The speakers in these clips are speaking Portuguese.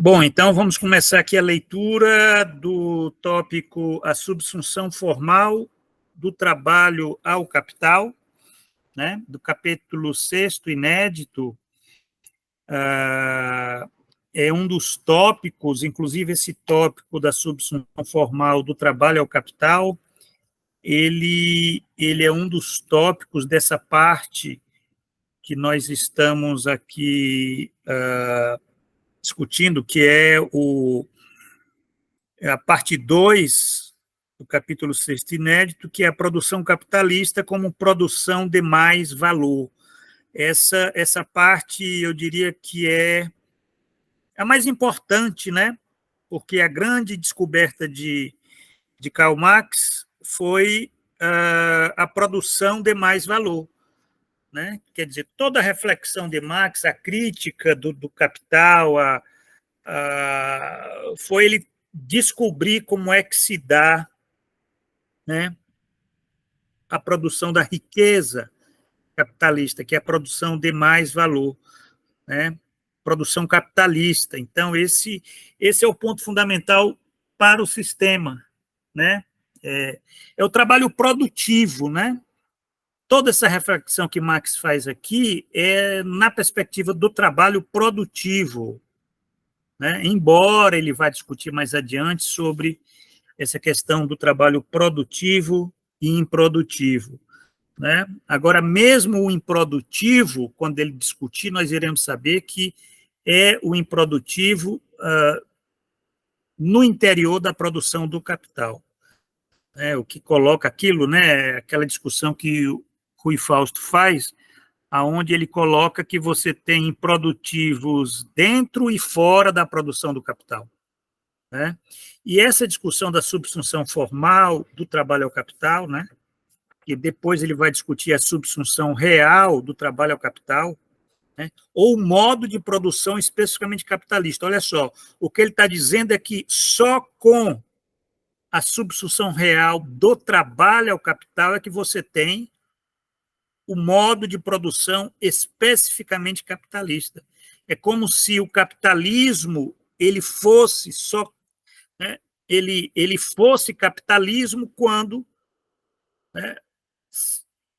Bom, então vamos começar aqui a leitura do tópico A Subsunção Formal do Trabalho ao Capital, né? Do capítulo 6º, inédito. É um dos tópicos, inclusive esse tópico da subsunção formal do trabalho ao capital, ele é um dos tópicos dessa parte que nós estamos aqui discutindo, que é a parte 2 do capítulo 6º inédito, que é a produção capitalista como produção de mais valor. Essa parte, eu diria que é a mais importante, né? Porque a grande descoberta de Karl Marx foi a produção de mais valor. Né? Quer dizer, toda a reflexão de Marx, a crítica do capital, foi ele descobrir como é que se dá, né, a produção da riqueza capitalista, que é a produção de mais valor, né? Produção capitalista. Então, esse é o ponto fundamental para o sistema, né? É o trabalho produtivo, né? Toda essa reflexão que Marx faz aqui é na perspectiva do trabalho produtivo, né? Embora ele vá discutir mais adiante sobre essa questão do trabalho produtivo e improdutivo, né? Agora, mesmo o improdutivo, quando ele discutir, nós iremos saber que é o improdutivo no interior da produção do capital. O que coloca aquilo, né, aquela discussão que o Rui Fausto faz, aonde ele coloca que você tem improdutivos dentro e fora da produção do capital. Né? E essa discussão da subsunção formal do trabalho ao capital, né, que depois ele vai discutir a subsunção real do trabalho ao capital, né, ou o modo de produção especificamente capitalista. Olha só, o que ele está dizendo é que só com a subsunção real do trabalho ao capital é que você tem o modo de produção especificamente capitalista. É como se o capitalismo ele fosse só, né, ele fosse capitalismo né,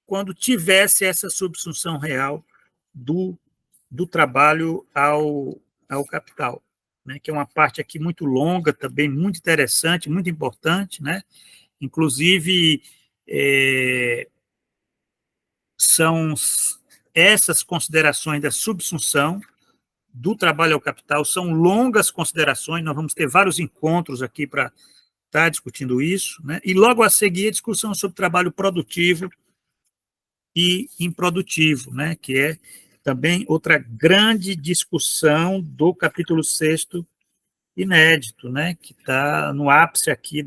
quando tivesse essa subsunção real do trabalho ao capital, né, que é uma parte aqui muito longa, também muito interessante, muito importante, né? Inclusive, são essas considerações da subsunção do trabalho ao capital, são longas considerações, nós vamos ter vários encontros aqui para estar discutindo isso, né? E logo a seguir a discussão sobre trabalho produtivo e improdutivo, né? Que é também outra grande discussão do capítulo 6º inédito, né? Que está no ápice aqui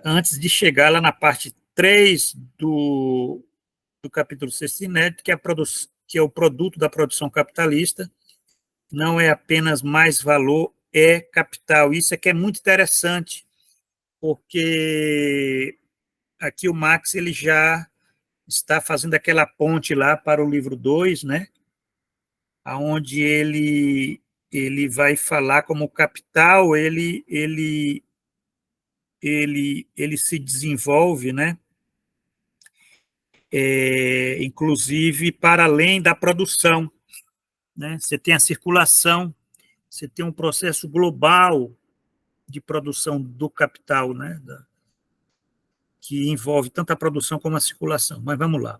antes de chegar lá na parte 3 do capítulo 6º inédito, que é o produto da produção capitalista, não é apenas mais valor, é capital. Isso é que é muito interessante, porque aqui o Marx ele já está fazendo aquela ponte lá para o livro 2, né? Onde ele vai falar como o capital ele se desenvolve, né? Inclusive para além da produção, né? Você tem a circulação, você tem um processo global de produção do capital, né? Que envolve tanto a produção como a circulação. Mas vamos lá.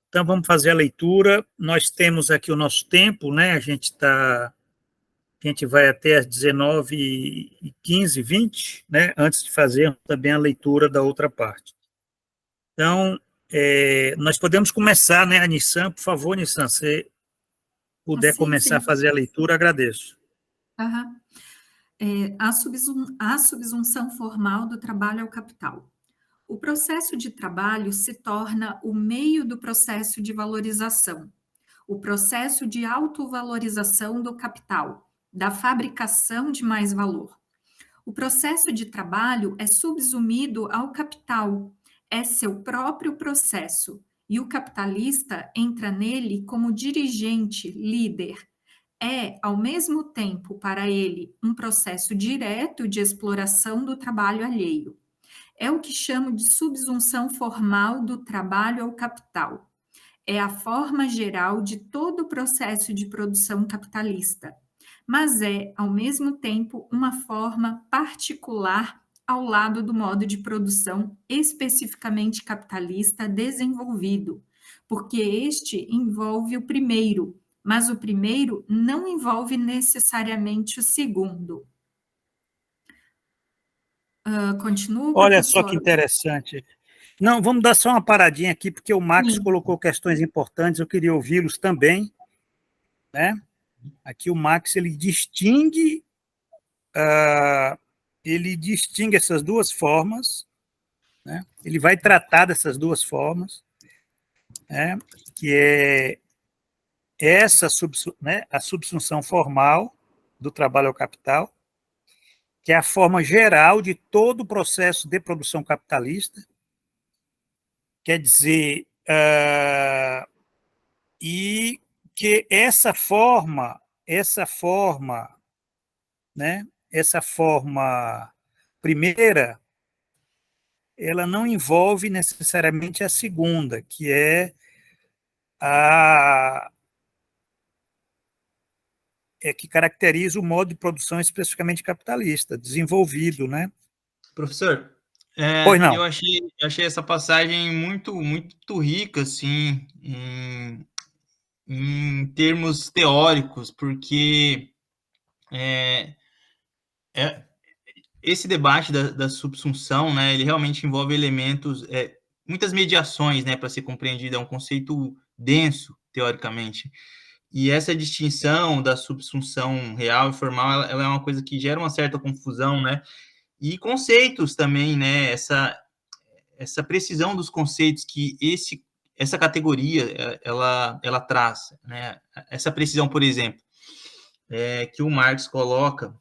Então, vamos fazer a leitura. Nós temos aqui o nosso tempo, né? A gente vai até às 19h15, 20, né? Antes de fazer também a leitura da outra parte. Então, nós podemos começar, né, a Nissan? Por favor, Nissan, se puder começar a fazer a leitura, agradeço. Uhum. A subsunção formal do trabalho ao capital. O processo de trabalho se torna o meio do processo de valorização, o processo de autovalorização do capital, da fabricação de mais valor. O processo de trabalho é subsumido ao capital, é seu próprio processo, e o capitalista entra nele como dirigente, líder. é, ao mesmo tempo, para ele, um processo direto de exploração do trabalho alheio. É o que chamo de subsunção formal do trabalho ao capital. É a forma geral de todo o processo de produção capitalista, mas é, ao mesmo tempo, uma forma particular ao lado do modo de produção especificamente capitalista desenvolvido, porque este envolve o primeiro, mas o primeiro não envolve necessariamente o segundo. Continua, Olha só que professor? interessante. Não, vamos dar só uma paradinha aqui, porque o Max Sim. colocou questões importantes, eu queria ouvi-los também, né? Aqui o Max, ele distingue essas duas formas, né? Ele vai tratar dessas duas formas, né? Que é né, a subsunção formal do trabalho ao capital, que é a forma geral de todo o processo de produção capitalista, quer dizer, e que né, essa forma primeira, ela não envolve necessariamente a segunda, que é a que caracteriza o modo de produção especificamente capitalista, desenvolvido, né? Professor, Pois não. eu achei essa passagem muito rica, assim, em termos teóricos, porque é, é, esse debate da subsunção, né, ele realmente envolve elementos, muitas mediações, né, para ser compreendido, é um conceito denso, teoricamente. E essa distinção da subsunção real e formal, ela é uma coisa que gera uma certa confusão, né? E conceitos também, né? Essa precisão dos conceitos que essa categoria ela traz, né? Essa precisão, por exemplo, que o Marx coloca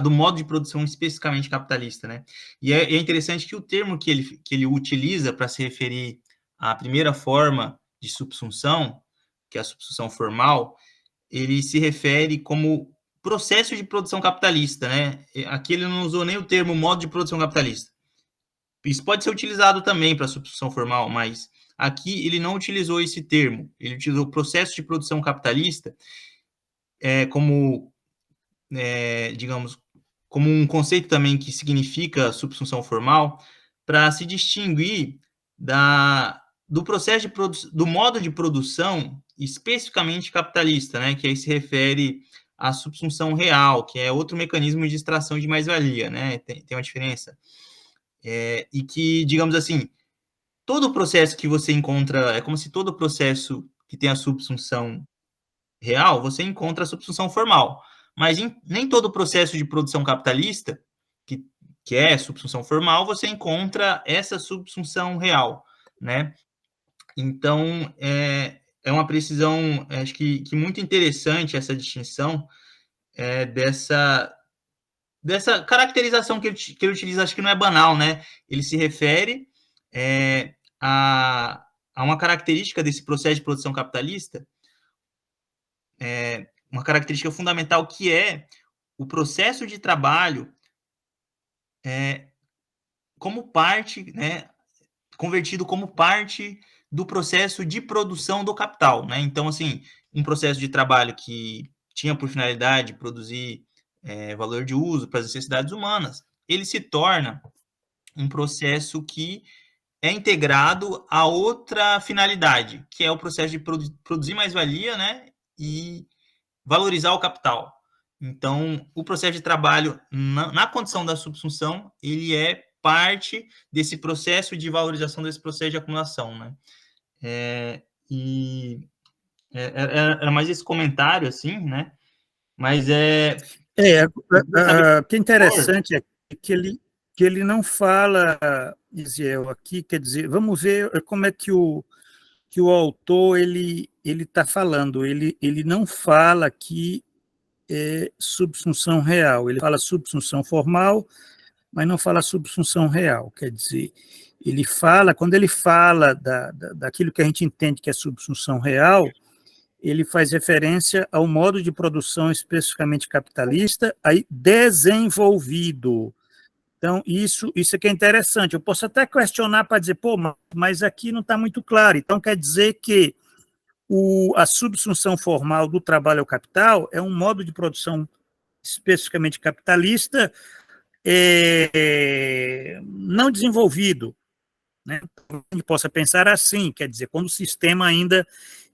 do modo de produção especificamente capitalista, né? E é interessante que o termo que ele utiliza para se referir à primeira forma de subsunção, que é a subsunção formal, ele se refere como processo de produção capitalista, né? Aqui ele não usou nem o termo modo de produção capitalista. Isso pode ser utilizado também para substituição formal, mas aqui ele não utilizou esse termo. Ele utilizou processo de produção capitalista como, digamos, como um conceito também que significa subsunção formal, para se distinguir do processo do modo de produção especificamente capitalista, né, que aí se refere à subsunção real, que é outro mecanismo de extração de mais-valia, né, tem uma diferença. E que, digamos assim, todo processo que você encontra, é como se todo processo que tem a subsunção real, você encontra a subsunção formal. Mas nem todo processo de produção capitalista, que é subsunção formal, você encontra essa subsunção real, né? Então, é uma precisão, acho que muito interessante essa distinção dessa caracterização que ele utiliza, acho que não é banal, né? Ele se refere a uma característica desse processo de produção capitalista, uma característica fundamental que é o processo de trabalho como parte, né, convertido como parte do processo de produção do capital, né? Então, assim, um processo de trabalho que tinha por finalidade produzir valor de uso para as necessidades humanas, ele se torna um processo que é integrado a outra finalidade, que é o processo de produzir mais-valia, né, e valorizar o capital. Então, o processo de trabalho, na condição da subsunção, ele é parte desse processo de valorização, desse processo de acumulação, né? Era mais esse comentário, assim, né? Mas o que é interessante é que ele não fala, Isiel, aqui, quer dizer, vamos ver como é que o autor ele está falando. Ele não fala aqui subsunção real, ele fala subsunção formal, mas não fala subsunção real, quer dizer, quando ele fala daquilo que a gente entende que é subsunção real, ele faz referência ao modo de produção especificamente capitalista, aí desenvolvido. Então, isso é que é interessante. Eu posso até questionar para dizer, pô, mas aqui não está muito claro. Então, quer dizer que a subsunção formal do trabalho ao capital é um modo de produção especificamente capitalista não desenvolvido. Né? A gente possa pensar assim, quer dizer, quando o sistema ainda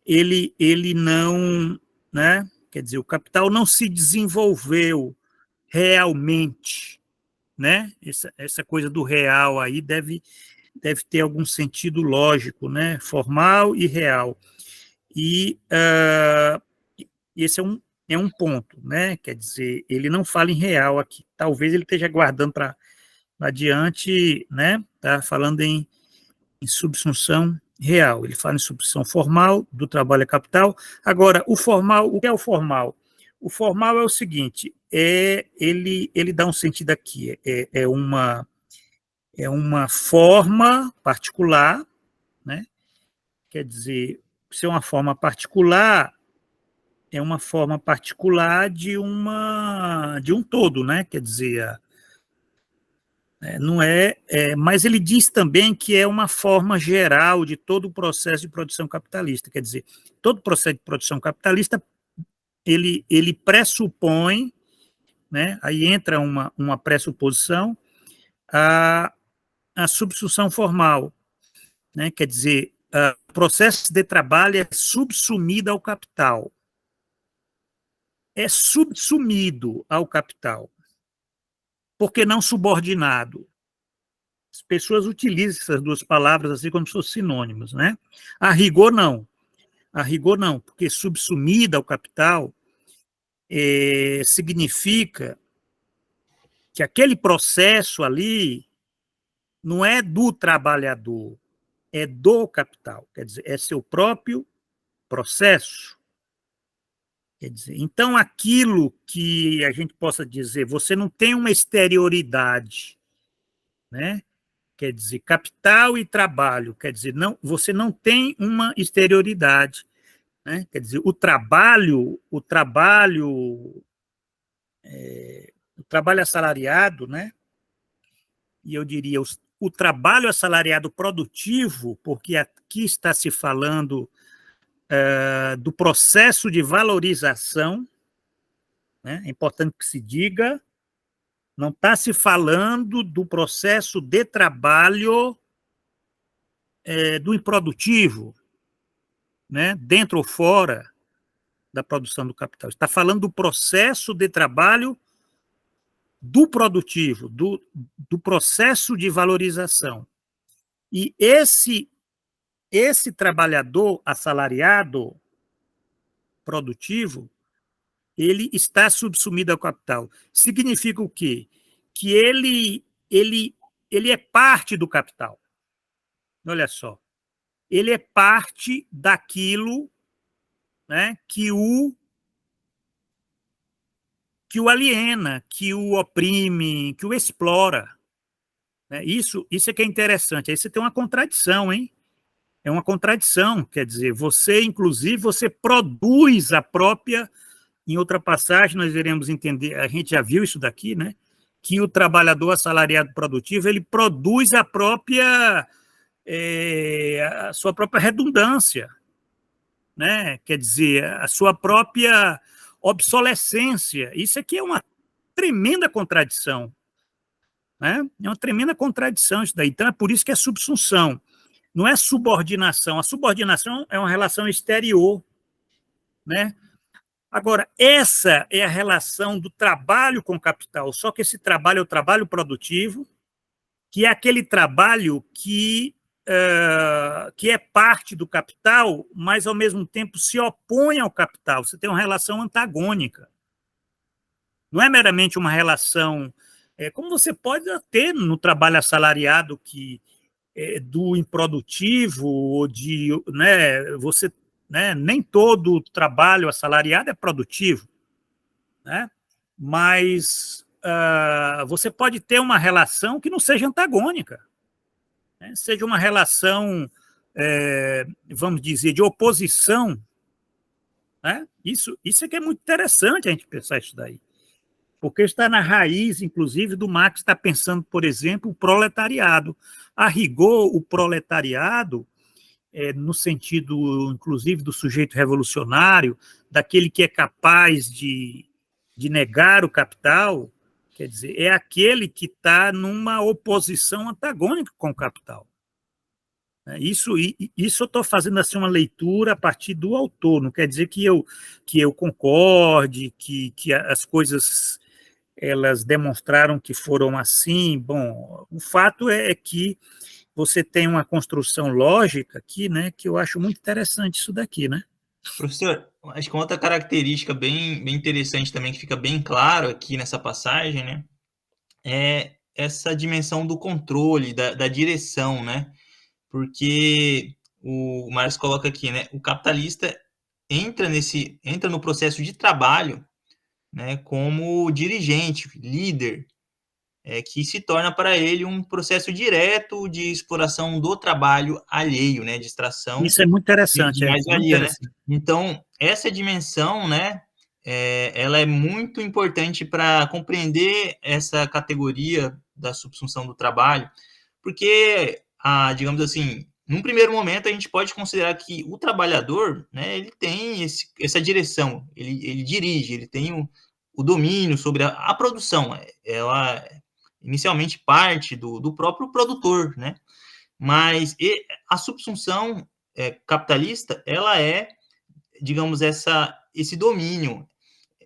ele não, né? Quer dizer, o capital não se desenvolveu realmente, né? Essa coisa do real aí deve ter algum sentido lógico, né? Formal e real. E esse é um ponto, né? Quer dizer, ele não fala em real aqui. Talvez ele esteja guardando para adiante, né? Tá falando em subsunção real. Ele fala em subsunção formal do trabalho a capital. Agora, o formal, o que é o formal? O formal é o seguinte: ele dá um sentido aqui, é uma forma particular, né? Quer dizer, se é uma forma particular, é uma forma particular de um todo, né? Quer dizer, não mas ele diz também que é uma forma geral de todo o processo de produção capitalista. Quer dizer, todo o processo de produção capitalista ele pressupõe, né? Aí entra uma pressuposição a subsunção formal, né? Quer dizer, o processo de trabalho é subsumido ao capital. É subsumido ao capital. Por que não subordinado? As pessoas utilizam essas duas palavras assim como se fossem sinônimos, né? A rigor, não. A rigor, não, porque subsumida ao capital significa que aquele processo ali não é do trabalhador, é do capital. Quer dizer, é seu próprio processo. Quer dizer, então, aquilo que a gente possa dizer, você não tem uma exterioridade, né? Quer dizer, capital e trabalho, quer dizer, não, você não tem uma exterioridade, né? Quer dizer, o trabalho assalariado, né? E eu diria o trabalho assalariado produtivo, porque aqui está se falando do processo de valorização, né? É importante que se diga, não está se falando do processo de trabalho do improdutivo, né? Dentro ou fora da produção do capital. Está falando do processo de trabalho do produtivo, do processo de valorização. E esse trabalhador assalariado produtivo, ele está subsumido ao capital. Significa o quê? Que ele é parte do capital. Olha só. Ele é parte daquilo, né, que o aliena, que o oprime, que o explora. Isso é que é interessante. Aí você tem uma contradição, hein? É uma contradição, quer dizer, você, inclusive, você produz a própria. Em outra passagem, nós iremos entender, a gente já viu isso daqui, né? Que o trabalhador assalariado produtivo, ele produz a sua própria redundância, né? Quer dizer, a sua própria obsolescência. Isso aqui é uma tremenda contradição, né? É uma tremenda contradição isso daí. Então, é por isso que é subsunção. Não é subordinação. A subordinação é uma relação exterior, né? Agora, essa é a relação do trabalho com o capital, só que esse trabalho é o trabalho produtivo, que é aquele trabalho que é parte do capital, mas, ao mesmo tempo, se opõe ao capital. Você tem uma relação antagônica. Não é meramente uma relação, como você pode ter no trabalho assalariado, que do improdutivo, ou de, né, você, né, nem todo trabalho assalariado é produtivo, né? Mas você pode ter uma relação que não seja antagônica, né? Seja uma relação, vamos dizer, de oposição, né? Isso é que é muito interessante a gente pensar isso daí, porque está na raiz, inclusive, do Marx estar pensando, por exemplo, o proletariado. A rigor, o proletariado, no sentido, inclusive, do sujeito revolucionário, daquele que é capaz de negar o capital, quer dizer, é aquele que está numa oposição antagônica com o capital. Isso eu estou fazendo assim uma leitura a partir do autor, não quer dizer que eu concorde, que as coisas elas demonstraram que foram assim. Bom, o fato é que você tem uma construção lógica aqui, né, que eu acho muito interessante isso daqui, né? Professor, acho que uma outra característica bem interessante também, que fica bem claro aqui nessa passagem, né, é essa dimensão do controle, da direção, né? Porque o Marx coloca aqui, né, o capitalista entra no processo de trabalho, né, como dirigente, líder, que se torna para ele um processo direto de exploração do trabalho alheio, né, de extração Isso é muito interessante, de muito mais-valia, né? interessante. Então, essa dimensão, né, ela é muito importante para compreender essa categoria da subsunção do trabalho, porque, digamos assim, num primeiro momento a gente pode considerar que o trabalhador, né, ele tem essa direção, ele dirige, ele tem o domínio sobre a produção, ela inicialmente parte do próprio produtor, né? Mas a subsunção capitalista, ela é, digamos, esse domínio.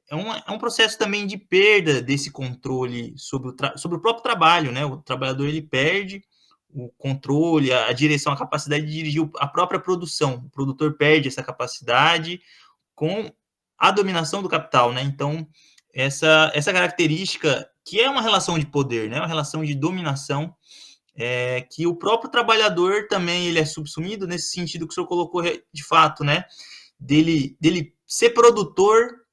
É um processo também de perda desse controle sobre o próprio trabalho, né? O trabalhador, ele perde o controle, a direção, a capacidade de dirigir a própria produção. O produtor perde essa capacidade com a dominação do capital, né? Então, essa característica, que é uma relação de poder, né? Uma relação de dominação, que o próprio trabalhador também ele é subsumido nesse sentido que o senhor colocou de fato, né? Dele ser produtor,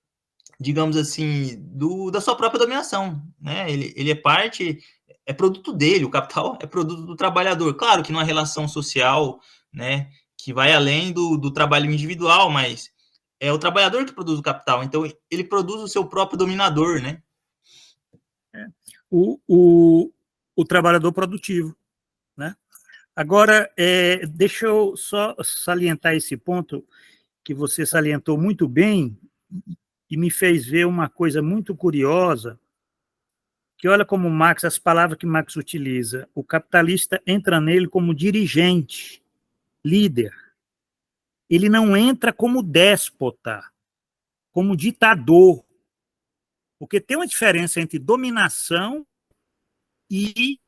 digamos assim, da sua própria dominação, né? Ele é produto dele, o capital é produto do trabalhador. Claro que numa relação social, né, que vai além do trabalho individual, mas é o trabalhador que produz o capital, então ele produz o seu próprio dominador, né? O trabalhador produtivo, né? Agora, deixa eu só salientar esse ponto que você salientou muito bem e me fez ver uma coisa muito curiosa, que olha como Marx, as palavras que Marx utiliza, o capitalista entra nele como dirigente, líder. Ele não entra como déspota, como ditador, porque tem uma diferença entre dominação e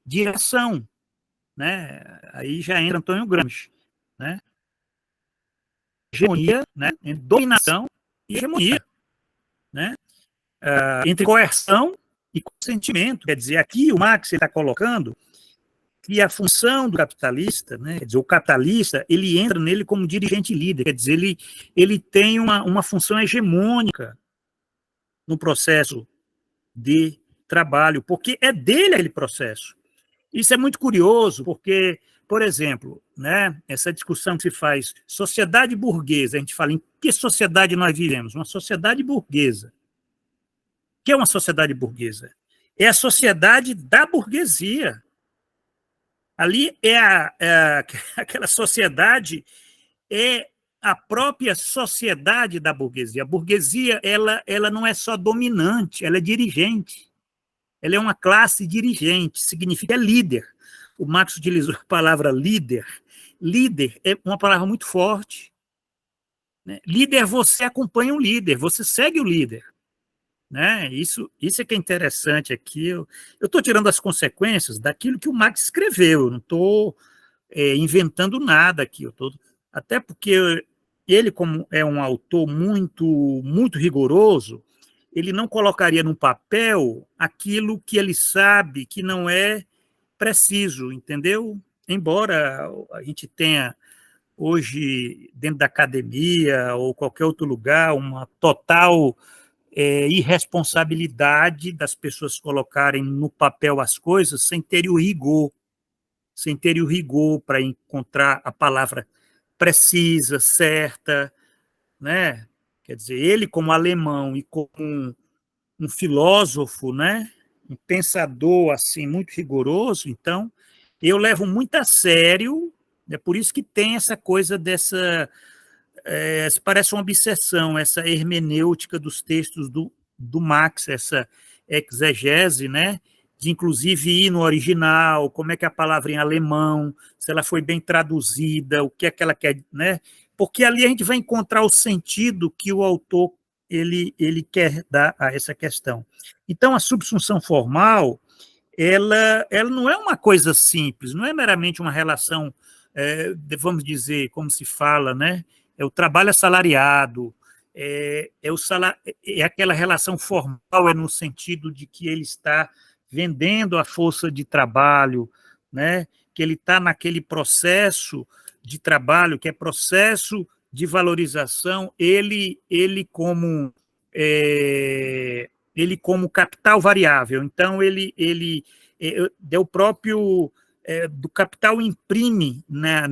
direção, né? Aí já entra Antônio Gramsci, né? Hegemonia, né? Entre dominação e hegemonia, né? Entre coerção e consentimento. Quer dizer, aqui o Marx está colocando que a função do capitalista, né? Quer dizer, o capitalista, ele entra nele como dirigente líder, quer dizer, ele tem uma função hegemônica no processo de trabalho, porque é dele aquele processo. Isso é muito curioso, porque, por exemplo, né, essa discussão que se faz, sociedade burguesa, a gente fala em que sociedade nós vivemos? Uma sociedade burguesa. O que é uma sociedade burguesa? É a sociedade da burguesia. Ali aquela sociedade, é a própria sociedade da burguesia. A burguesia, ela não é só dominante, ela é dirigente. Ela é uma classe dirigente, significa líder. O Marx utilizou a palavra líder. Líder é uma palavra muito forte, né? Líder, você acompanha o líder, você segue o líder, né? Isso é que é interessante aqui. Eu estou tirando as consequências daquilo que o Marx escreveu, eu não estou inventando nada aqui. Até porque ele, como é um autor muito, muito rigoroso, ele não colocaria no papel aquilo que ele sabe que não é preciso, entendeu? Embora a gente tenha hoje, dentro da academia ou qualquer outro lugar, uma total irresponsabilidade das pessoas colocarem no papel as coisas sem terem o rigor, sem ter o rigor para encontrar a palavra precisa, certa, né? Quer dizer, ele como alemão e como um filósofo, né? Um pensador assim muito rigoroso, então eu levo muito a sério, é por isso que tem essa coisa dessa, parece uma obsessão, essa hermenêutica dos textos do Marx, essa exegese, né? De inclusive ir no original, como é que é a palavra em alemão, se ela foi bem traduzida, o que é que ela quer, né? Porque ali a gente vai encontrar o sentido que o autor ele quer dar a essa questão. Então, a subsunção formal, ela não é uma coisa simples, não é meramente uma relação, vamos dizer, como se fala, né? É o trabalho assalariado, é aquela relação formal, é no sentido de que ele está vendendo a força de trabalho, né? Que ele está naquele processo de trabalho, que é processo de valorização, ele como capital variável. Então, ele o próprio do capital imprime, né,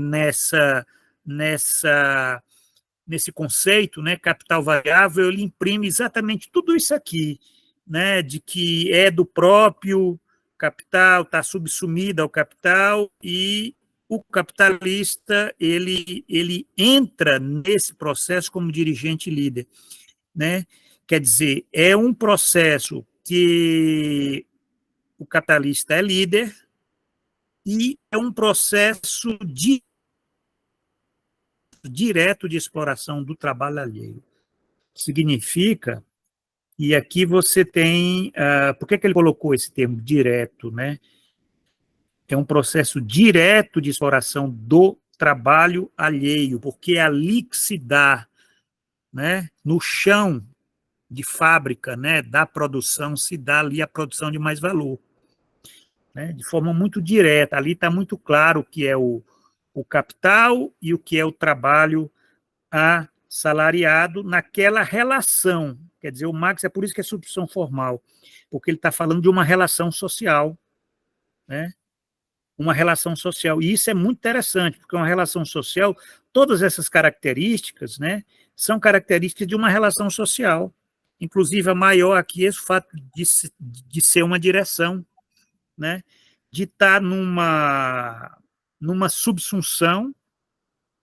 nesse conceito, né, capital variável, ele imprime exatamente tudo isso aqui, né, de que é do próprio capital, está subsumido ao capital, e o capitalista ele entra nesse processo como dirigente líder, né? Quer dizer, é um processo que o capitalista é líder e é um processo direto de exploração do trabalho alheio. Significa, e aqui você tem, por que ele colocou esse termo direto, né? É um processo direto de exploração do trabalho alheio, porque é ali que se dá, né, no chão de fábrica, né, da produção, se dá ali a produção de mais valor, né, de forma muito direta. Ali está muito claro o que é o capital e o que é o trabalho assalariado naquela relação. Quer dizer, o Marx, é por isso que é substituição formal, porque ele está falando de uma relação social, né, uma relação social. E isso é muito interessante, porque uma relação social, todas essas características, né, são características de uma relação social. Inclusive, a maior aqui é o fato de ser uma direção, né, de estar numa subsunção,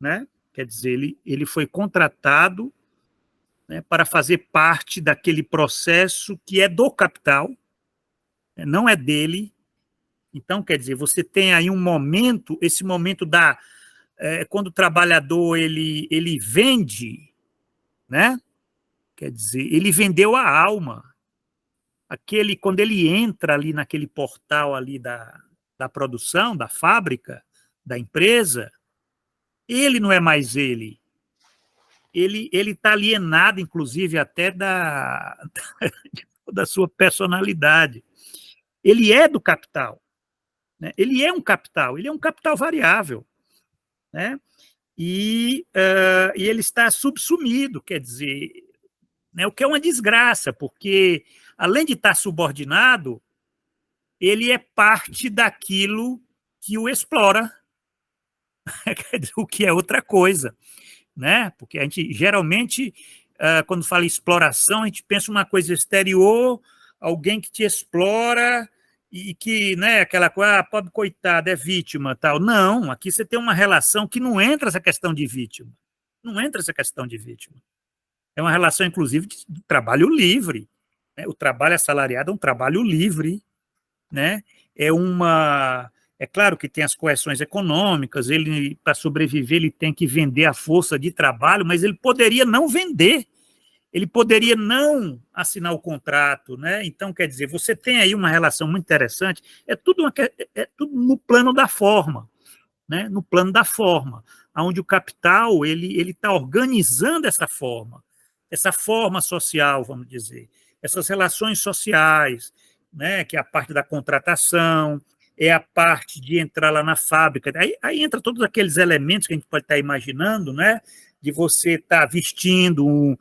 né, quer dizer, ele foi contratado, né, para fazer parte daquele processo que é do capital, né, não é dele. Então, quer dizer, você tem aí um momento, esse momento quando o trabalhador ele vende, né? Quer dizer, ele vendeu a alma. Quando ele entra ali naquele portal ali da produção, da fábrica, da empresa, ele não é mais ele. Ele está alienado, inclusive, até da sua personalidade. Ele é do capital, né? Ele é um capital variável, né? E ele está subsumido, quer dizer, né, o que é uma desgraça, porque, além de estar subordinado, ele é parte daquilo que o explora, o que é outra coisa, né? Porque a gente, geralmente, quando fala em exploração, a gente pensa uma coisa exterior, alguém que te explora e que, né, aquela coisa, pobre coitado, é vítima, tal. Não, aqui você tem uma relação que não entra essa questão de vítima. Não entra essa questão de vítima. É uma relação, inclusive, de trabalho livre, né? O trabalho assalariado é um trabalho livre, né? É claro que tem as coerções econômicas, ele, para sobreviver, ele tem que vender a força de trabalho, mas ele poderia não vender, ele poderia não assinar o contrato, né? Então, quer dizer, você tem aí uma relação muito interessante, é tudo no plano da forma, né? No plano da forma, onde o capital ele está organizando essa forma social, vamos dizer, essas relações sociais, né? Que é a parte da contratação, é a parte de entrar lá na fábrica. Aí entra todos aqueles elementos que a gente pode estar imaginando, né? De você estar vestindo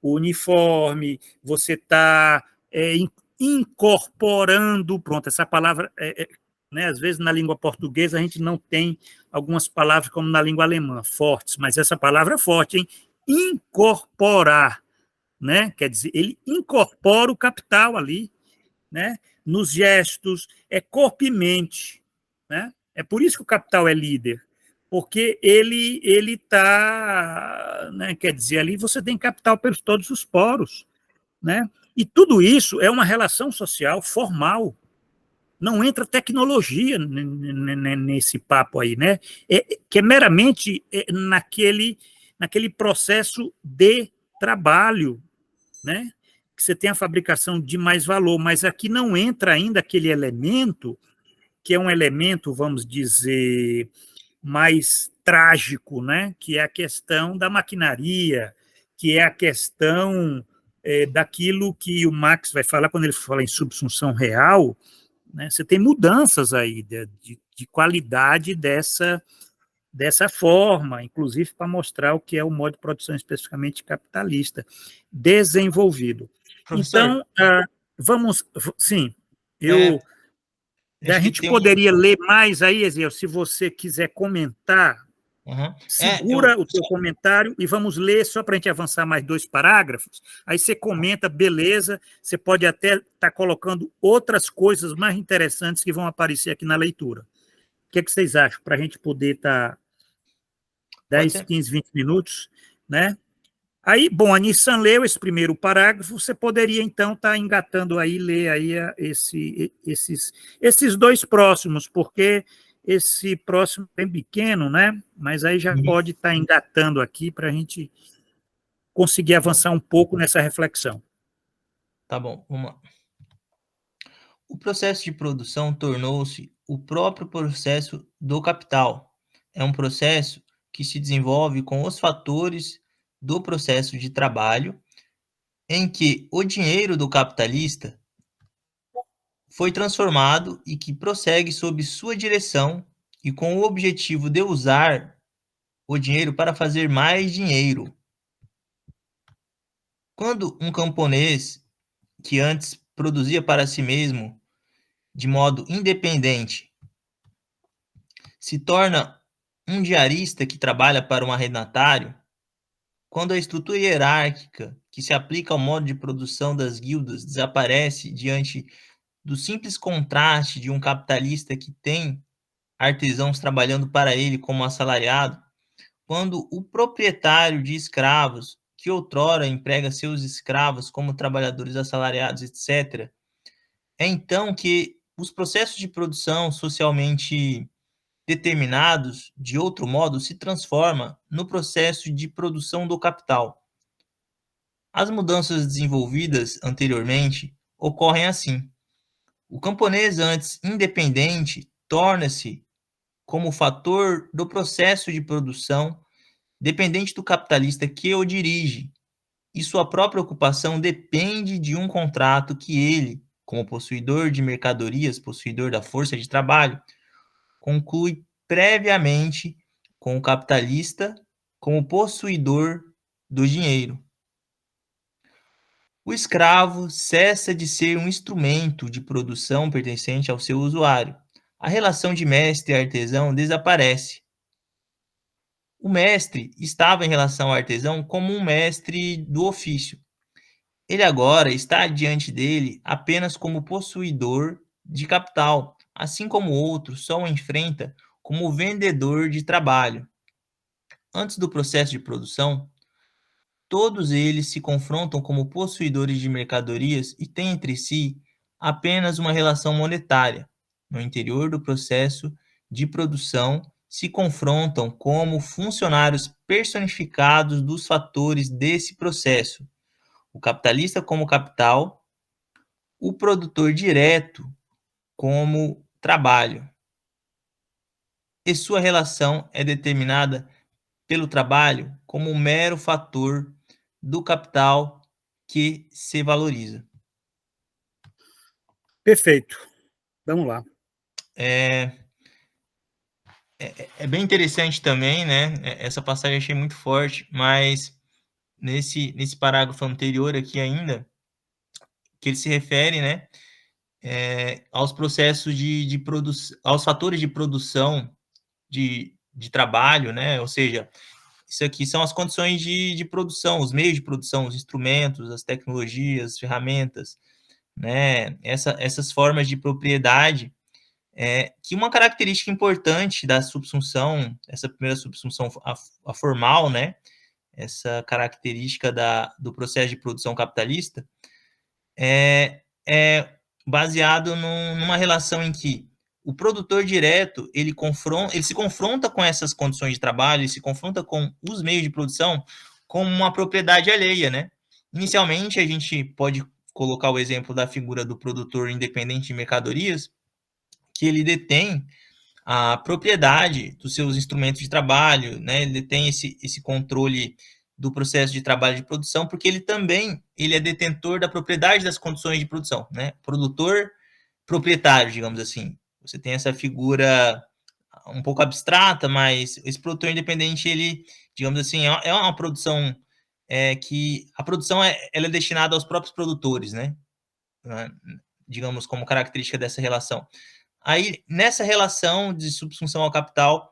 o uniforme, você está incorporando, pronto, essa palavra né? Às vezes, na língua portuguesa, a gente não tem algumas palavras como na língua alemã, fortes, mas essa palavra é forte, hein? Incorporar, né? Quer dizer, ele incorpora o capital ali, né? Nos gestos, é corpo e mente, né? É por isso que o capital é líder, porque ele está, né? Quer dizer, ali você tem capital pelos todos os poros, né? E tudo isso é uma relação social formal. Não entra tecnologia nesse papo aí, né? Que é meramente naquele processo de trabalho, né? Que você tem a fabricação de mais valor, mas aqui não entra ainda aquele elemento que é um elemento, vamos dizer, mais trágico, né? Que é a questão da maquinaria, que é a questão daquilo que o Marx vai falar quando ele fala em subsunção real, né? Você tem mudanças aí de qualidade dessa forma, inclusive para mostrar o que é o modo de produção especificamente capitalista desenvolvido. Professor, Então, vamos, sim, a acho que gente tem poderia ler mais aí, Ezequiel, se você quiser comentar, Uhum. segura o teu comentário e vamos ler, só para a gente avançar mais 2 parágrafos, aí você comenta, beleza, você pode até estar colocando outras coisas mais interessantes que vão aparecer aqui na leitura. O que vocês acham, para a gente poder estar 10, 15, 20 minutos, né? Aí, bom, a Nissan leu esse primeiro parágrafo, você poderia, então, estar engatando aí, ler aí esses 2 próximos, porque esse próximo é bem pequeno, né? Mas aí já pode estar engatando aqui para a gente conseguir avançar um pouco nessa reflexão. Tá bom, vamos lá. O processo de produção tornou-se o próprio processo do capital. É um processo que se desenvolve com os fatores do processo de trabalho, em que o dinheiro do capitalista foi transformado e que prossegue sob sua direção e com o objetivo de usar o dinheiro para fazer mais dinheiro. Quando um camponês que antes produzia para si mesmo de modo independente se torna um diarista que trabalha para um arrendatário, quando a estrutura hierárquica que se aplica ao modo de produção das guildas desaparece diante do simples contraste de um capitalista que tem artesãos trabalhando para ele como assalariado, quando o proprietário de escravos, que outrora emprega seus escravos como trabalhadores assalariados, etc., é então que os processos de produção socialmente determinados, de outro modo, se transforma no processo de produção do capital. As mudanças desenvolvidas anteriormente ocorrem assim. O camponês antes independente torna-se como fator do processo de produção dependente do capitalista que o dirige, e sua própria ocupação depende de um contrato que ele, como possuidor de mercadorias, possuidor da força de trabalho, conclui previamente com o capitalista como possuidor do dinheiro. O escravo cessa de ser um instrumento de produção pertencente ao seu usuário. A relação de mestre e artesão desaparece. O mestre estava em relação ao artesão como um mestre do ofício. Ele agora está diante dele apenas como possuidor de capital, assim como o outro só o enfrenta como vendedor de trabalho. Antes do processo de produção, todos eles se confrontam como possuidores de mercadorias e têm entre si apenas uma relação monetária. No interior do processo de produção, se confrontam como funcionários personificados dos fatores desse processo. O capitalista como capital, o produtor direto como trabalho. E sua relação é determinada pelo trabalho como um mero fator do capital que se valoriza. Perfeito. Vamos lá. É bem interessante também, né? Essa passagem eu achei muito forte, mas nesse parágrafo anterior aqui ainda, que ele se refere, né? aos processos de produção, aos fatores de produção de trabalho, né? Ou seja, isso aqui são as condições de produção, os meios de produção, os instrumentos, as tecnologias, as ferramentas, né? Essas formas de propriedade, que uma característica importante da subsunção, essa primeira subsunção a formal, né? Essa característica do processo de produção capitalista, é baseado numa relação em que o produtor direto, ele se confronta com essas condições de trabalho, ele se confronta com os meios de produção como uma propriedade alheia, né? Inicialmente, a gente pode colocar o exemplo da figura do produtor independente de mercadorias, que ele detém a propriedade dos seus instrumentos de trabalho, né? Ele tem esse controle do processo de trabalho de produção, porque ele é detentor da propriedade das condições de produção, né? Produtor proprietário, digamos assim. Você tem essa figura um pouco abstrata, mas esse produtor independente, ele, digamos assim, é uma produção que a produção ela é destinada aos próprios produtores, né? Digamos, como característica dessa relação. Aí, nessa relação de subsunção ao capital,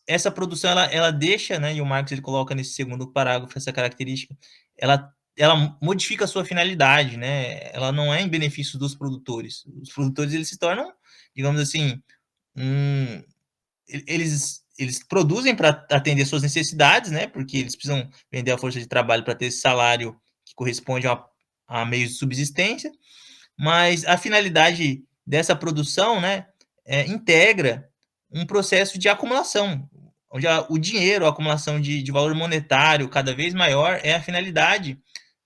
essa produção, ela deixa, né, e o Marx ele coloca nesse segundo parágrafo essa característica, ela modifica a sua finalidade, né? Ela não é em benefício dos produtores. Os produtores, eles se tornam, digamos assim, eles produzem para atender suas necessidades, né? Porque eles precisam vender a força de trabalho para ter esse salário que corresponde a meios de subsistência, mas a finalidade dessa produção, né, integra um processo de acumulação, onde o dinheiro, a acumulação de valor monetário cada vez maior é a finalidade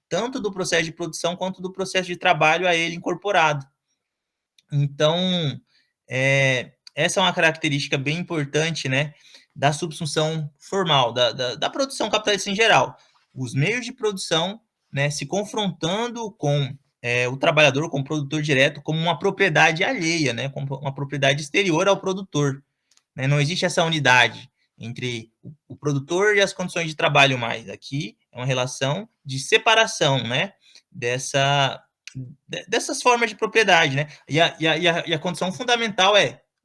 tanto do processo de produção quanto do processo de trabalho a ele incorporado. Então, essa é uma característica bem importante, né, da subsunção formal, da produção capitalista em geral. Os meios de produção, né, se confrontando com o trabalhador, com o produtor direto, como uma propriedade alheia, né, como uma propriedade exterior ao produtor. Né? Não existe essa unidade entre o produtor e as condições de trabalho mais. Aqui é uma relação de separação, né, dessas formas de propriedade, né? E a condição fundamental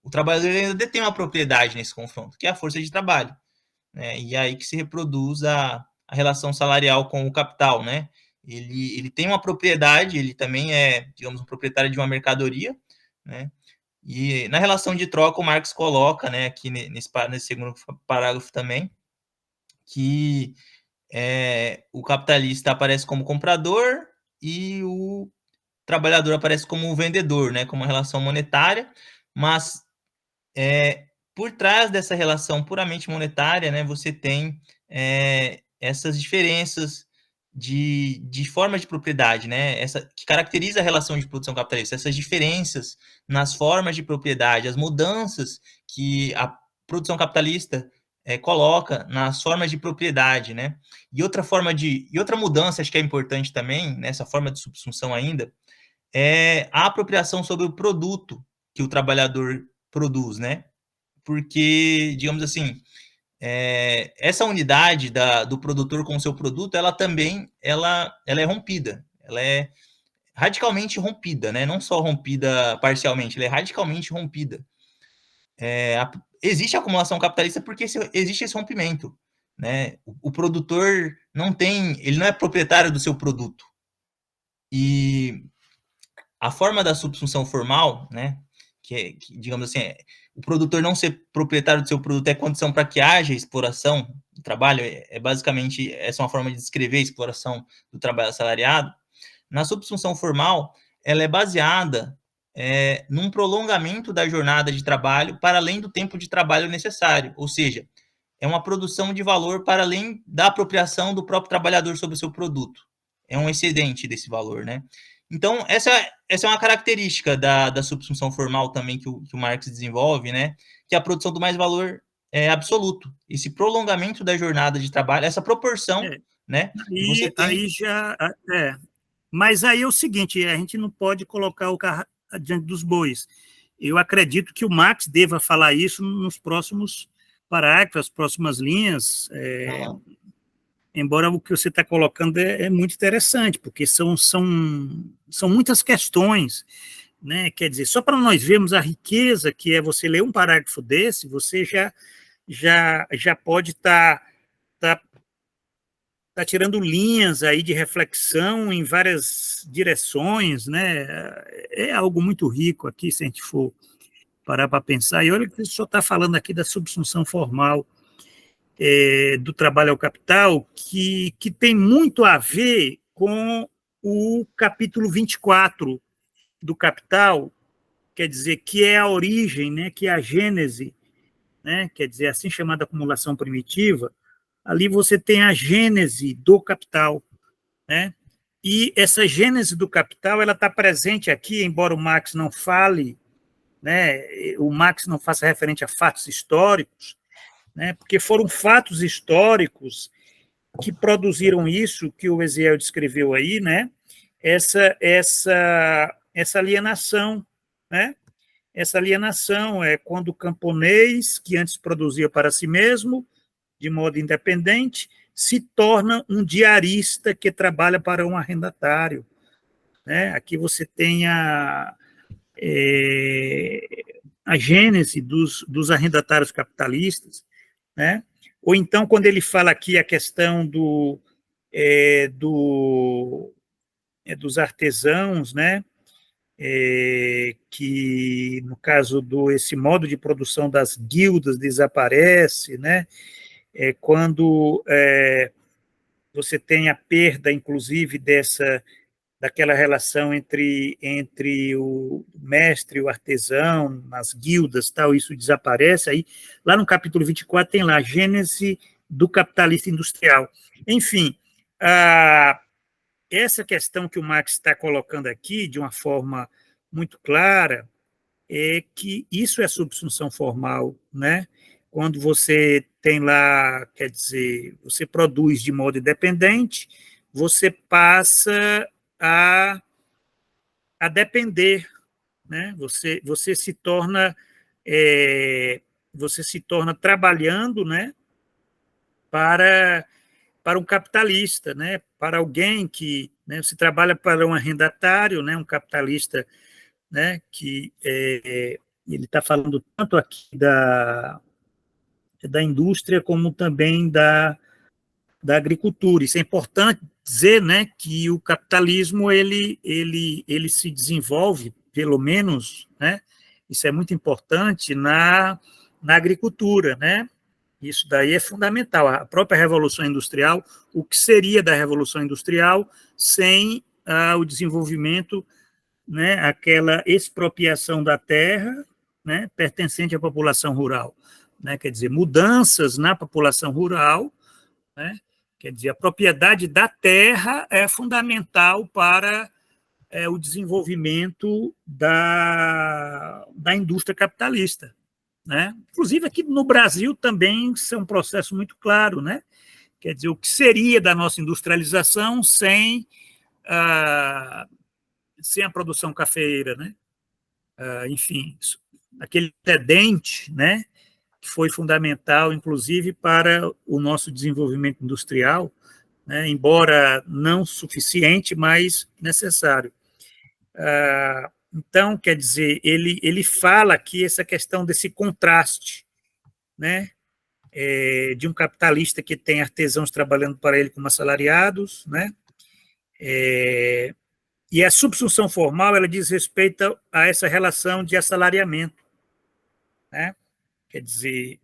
o trabalhador ainda detém uma propriedade nesse confronto, que é a força de trabalho, né? E é aí que se reproduz a relação salarial com o capital, né? Ele tem uma propriedade, ele também é, digamos, um proprietário de uma mercadoria, né? E na relação de troca, o Marx coloca, né, aqui nesse segundo parágrafo também, que o capitalista aparece como comprador e o trabalhador aparece como um vendedor, né, como uma relação monetária, mas por trás dessa relação puramente monetária, né, você tem essas diferenças de forma de propriedade, né, que caracteriza a relação de produção capitalista, essas diferenças nas formas de propriedade, as mudanças que a produção capitalista coloca nas formas de propriedade, né, e outra mudança, acho que é importante também, nessa forma de subsunção ainda, é a apropriação sobre o produto que o trabalhador produz, né, porque, digamos assim, essa unidade do produtor com o seu produto, ela também ela é rompida, ela é radicalmente rompida, né? Não só rompida parcialmente, ela é radicalmente rompida. Existe a acumulação capitalista porque existe esse rompimento, né? O produtor ele não é proprietário do seu produto. E a forma da subsunção formal, né? Que digamos assim, o produtor não ser proprietário do seu produto é condição para que haja exploração do trabalho, basicamente, essa é uma forma de descrever a exploração do trabalho assalariado. Na subsunção formal, ela é baseada num prolongamento da jornada de trabalho para além do tempo de trabalho necessário, ou seja, é uma produção de valor para além da apropriação do próprio trabalhador sobre o seu produto. É um excedente desse valor, né? Então, essa é uma característica da subsunção formal também que o Marx desenvolve, né? Que é a produção do mais valor absoluto. Esse prolongamento da jornada de trabalho, essa proporção, né? Aí já... Mas aí é o seguinte, a gente não pode colocar o carro diante dos bois. Eu acredito que o Marx deva falar isso nos próximos parágrafos, as próximas linhas, embora o que você está colocando é muito interessante, porque são muitas questões, né? Quer dizer, só para nós vermos a riqueza que é você ler um parágrafo desse, você já pode estar tirando linhas aí de reflexão em várias direções, né? É algo muito rico aqui, se a gente for parar para pensar. E olha que o senhor está falando aqui da subsunção formal do trabalho ao capital, que tem muito a ver com o capítulo 24 do Capital, quer dizer, que é a origem, né, que é a gênese, né, quer dizer, assim chamada acumulação primitiva. Ali você tem a gênese do capital, né? E essa gênese do capital, ela está presente aqui, embora o Marx não fale, né, o Marx não faça referente a fatos históricos, né, porque foram fatos históricos que produziram isso que o Eziel descreveu aí, né, essa alienação, né? Essa alienação é quando o camponês, que antes produzia para si mesmo, de modo independente, se torna um diarista que trabalha para um arrendatário, né? Aqui você tem a gênese dos arrendatários capitalistas, né? Ou então, quando ele fala aqui a questão dos artesãos, né? Que, no caso esse modo de produção das guildas desaparece, né? Quando você tem a perda, inclusive, daquela relação entre o mestre e o artesão, nas guildas, tal, isso desaparece. Aí, lá no capítulo 24, tem lá a gênese do capitalista industrial. Enfim, essa questão que o Marx está colocando aqui, de uma forma muito clara, é que isso é subsunção formal, né? Quando você tem lá, quer dizer, você produz de modo independente, você passa a depender, né? Você se torna trabalhando, né? Para um capitalista, né? Para alguém que, né? Você trabalha para um arrendatário, né? Um capitalista, né? Que ele está falando tanto aqui da indústria como também da agricultura. Isso é importante dizer, né, que o capitalismo ele se desenvolve, pelo menos, né, isso é muito importante na agricultura, né? Isso daí é fundamental. A própria Revolução Industrial, o que seria da Revolução Industrial sem o desenvolvimento, né, aquela expropriação da terra, né, pertencente à população rural, né? Quer dizer, mudanças na população rural, né? Quer dizer, a propriedade da terra é fundamental para o desenvolvimento da indústria capitalista, né? Inclusive, aqui no Brasil também isso é um processo muito claro, né? Quer dizer, o que seria da nossa industrialização sem a produção cafeeira, né? Enfim, aquele excedente, né? Que foi fundamental, inclusive, para o nosso desenvolvimento industrial, né, embora não suficiente, mas necessário. Então, quer dizer, ele fala aqui essa questão desse contraste, né, de um capitalista que tem artesãos trabalhando para ele como assalariados, né, e a subsunção formal ela diz respeito a essa relação de assalariamento, né, quer dizer,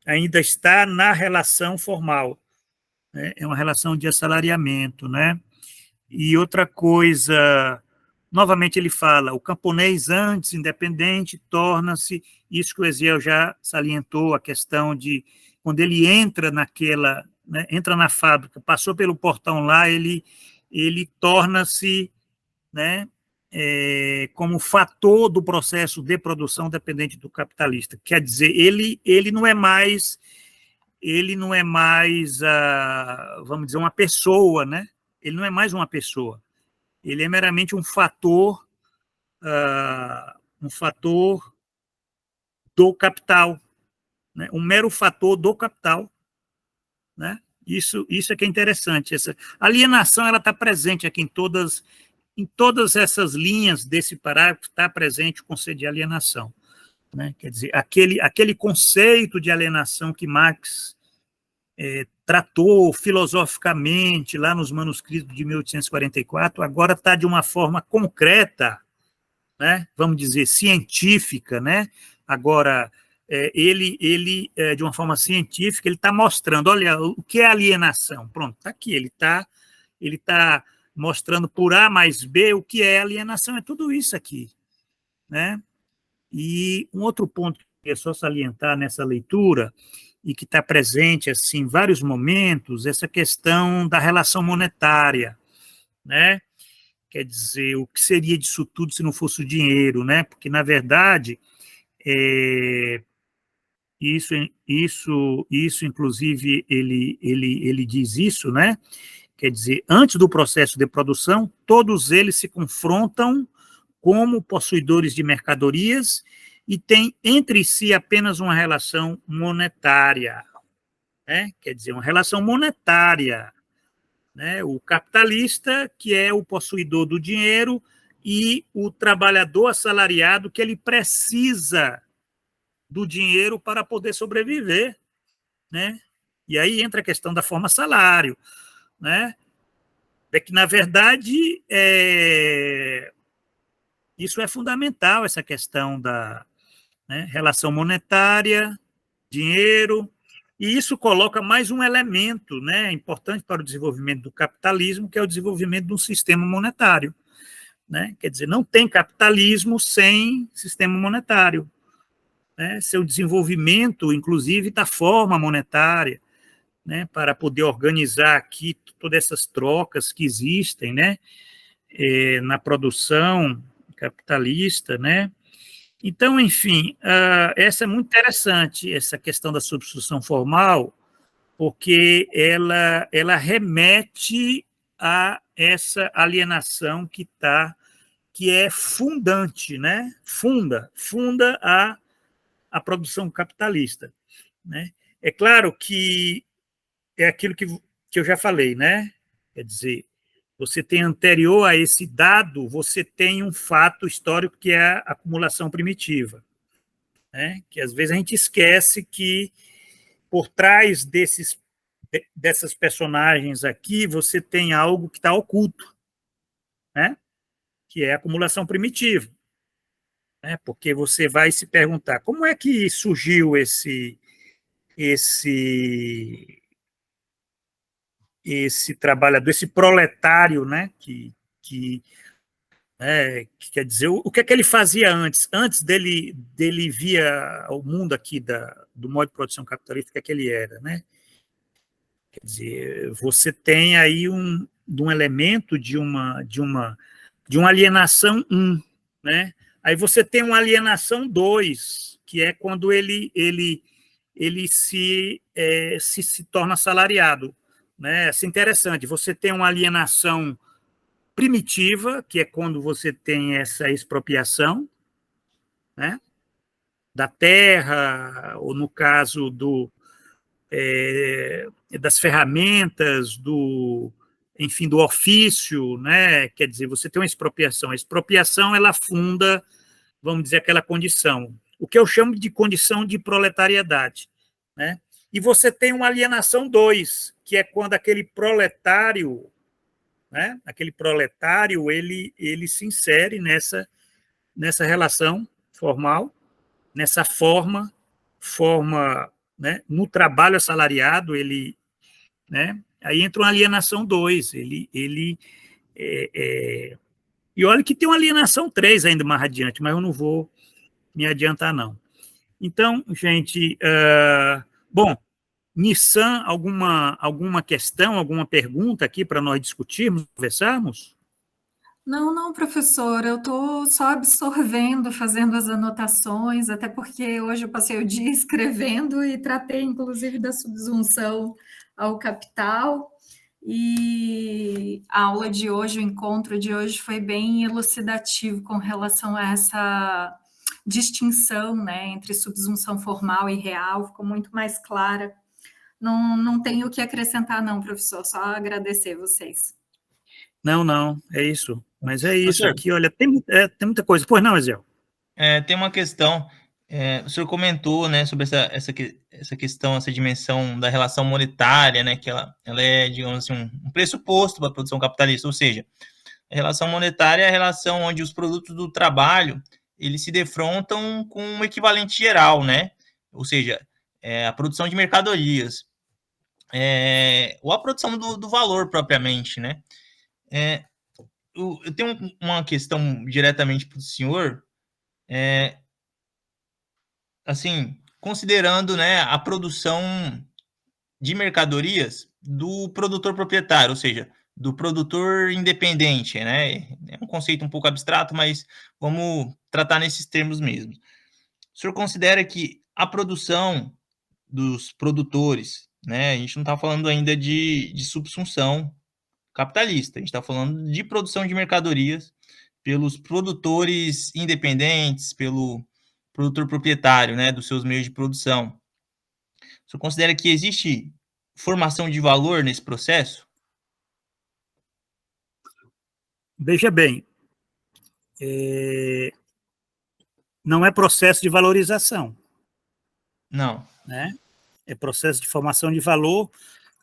ainda está na relação formal, né? É uma relação de assalariamento, né? E outra coisa, novamente ele fala, o camponês antes independente torna-se, isso que o Eziel já salientou, a questão de quando ele entra naquela, né, entra na fábrica, passou pelo portão lá, ele torna-se, né, como fator do processo de produção dependente do capitalista. Quer dizer, ele não é mais vamos dizer, uma pessoa, né? Ele não é mais uma pessoa. Ele é meramente um fator do capital, né? Um mero fator do capital, né? Isso é que é interessante. Essa alienação, ela está presente aqui em todas essas linhas desse parágrafo, está presente o conceito de alienação, né? Quer dizer, aquele conceito de alienação que Marx tratou filosoficamente lá nos manuscritos de 1844, agora está de uma forma concreta, né? Vamos dizer, científica, né? Agora, ele de uma forma científica, ele está mostrando, olha, o que é alienação? Pronto, está aqui, ele tá mostrando por A mais B o que é alienação, é tudo isso aqui, né? E um outro ponto que é só salientar nessa leitura, e que está presente assim, em vários momentos, essa questão da relação monetária, né? Quer dizer, o que seria disso tudo se não fosse o dinheiro, né? Porque, na verdade, isso inclusive, ele diz isso, né? Quer dizer, antes do processo de produção, todos eles se confrontam como possuidores de mercadorias e têm entre si apenas uma relação monetária, né? Quer dizer, uma relação monetária, né? O capitalista, que é o possuidor do dinheiro, e o trabalhador assalariado, que ele precisa do dinheiro para poder sobreviver, né? E aí entra a questão da forma salário, né? É que, na verdade, isso é fundamental, essa questão da, né, relação monetária, dinheiro, e isso coloca mais um elemento, né, importante para o desenvolvimento do capitalismo, que é o desenvolvimento de um sistema monetário, né? Quer dizer, não tem capitalismo sem sistema monetário, né? Seu desenvolvimento, inclusive, da forma monetária, né, para poder organizar aqui todas essas trocas que existem, né, na produção capitalista, né? Então, enfim, essa é muito interessante, essa questão da substituição formal, porque ela remete a essa alienação que é fundante, né? Funda a produção capitalista, né? É claro que é aquilo que eu já falei, né? Quer dizer, você tem anterior a esse dado, você tem um fato histórico que é a acumulação primitiva, né? Que às vezes a gente esquece que por trás dessas personagens aqui, você tem algo que está oculto, né? Que é a acumulação primitiva, né? Porque você vai se perguntar como é que surgiu esse trabalhador, esse proletário, né? Que quer dizer, o que é que ele fazia antes dele via o mundo aqui do modo de produção capitalista, o que é que ele era, né? Quer dizer, você tem aí um elemento de uma alienação 1, né? Aí você tem uma alienação 2, que é quando ele se torna assalariado, né? Isso é interessante. Você tem uma alienação primitiva, que é quando você tem essa expropriação, né, da terra, ou no caso das ferramentas, enfim, do ofício, né? Quer dizer, você tem uma expropriação. A expropriação, ela funda, vamos dizer, aquela condição, o que eu chamo de condição de proletariedade, né? E você tem uma alienação 2, que é quando aquele proletário, né? Aquele proletário, ele se insere nessa relação formal, nessa forma, né? No trabalho assalariado, né? Aí entra uma alienação 2, e olha que tem uma alienação 3 ainda mais adiante, mas eu não vou me adiantar, não. Então, gente, bom, Nissan, alguma questão, alguma pergunta aqui para nós discutirmos, conversarmos? Não, professor, eu estou só absorvendo, fazendo as anotações, até porque hoje eu passei o dia escrevendo e tratei, inclusive, da subsunção ao capital. E a aula de hoje, o encontro de hoje foi bem elucidativo com relação a essa distinção, né, entre subsunção formal e real, ficou muito mais clara Não tenho o que acrescentar, não, professor, só agradecer vocês. Não, é isso. Mas é isso. Professor, Aqui, olha, tem muita coisa. Pois não, Eziel? tem uma questão, o senhor comentou, né, sobre essa questão, essa dimensão da relação monetária, né, que ela é, digamos assim, um pressuposto para a produção capitalista, ou seja, a relação monetária é a relação onde os produtos do trabalho, eles se defrontam com um equivalente geral, né, ou seja, a produção de mercadorias, ou a produção do valor propriamente, né. Eu tenho uma questão diretamente para o senhor, assim, considerando, né, a produção de mercadorias do produtor proprietário, ou seja, do produtor independente, né? É um conceito um pouco abstrato, mas vamos tratar nesses termos mesmo. O senhor considera que a produção dos produtores, né? A gente não está falando ainda de subsunção capitalista, a gente está falando de produção de mercadorias pelos produtores independentes, pelo produtor proprietário, né, dos seus meios de produção. O senhor considera que existe formação de valor nesse processo? Veja bem, não é processo de valorização, Não. né? É processo de formação de valor,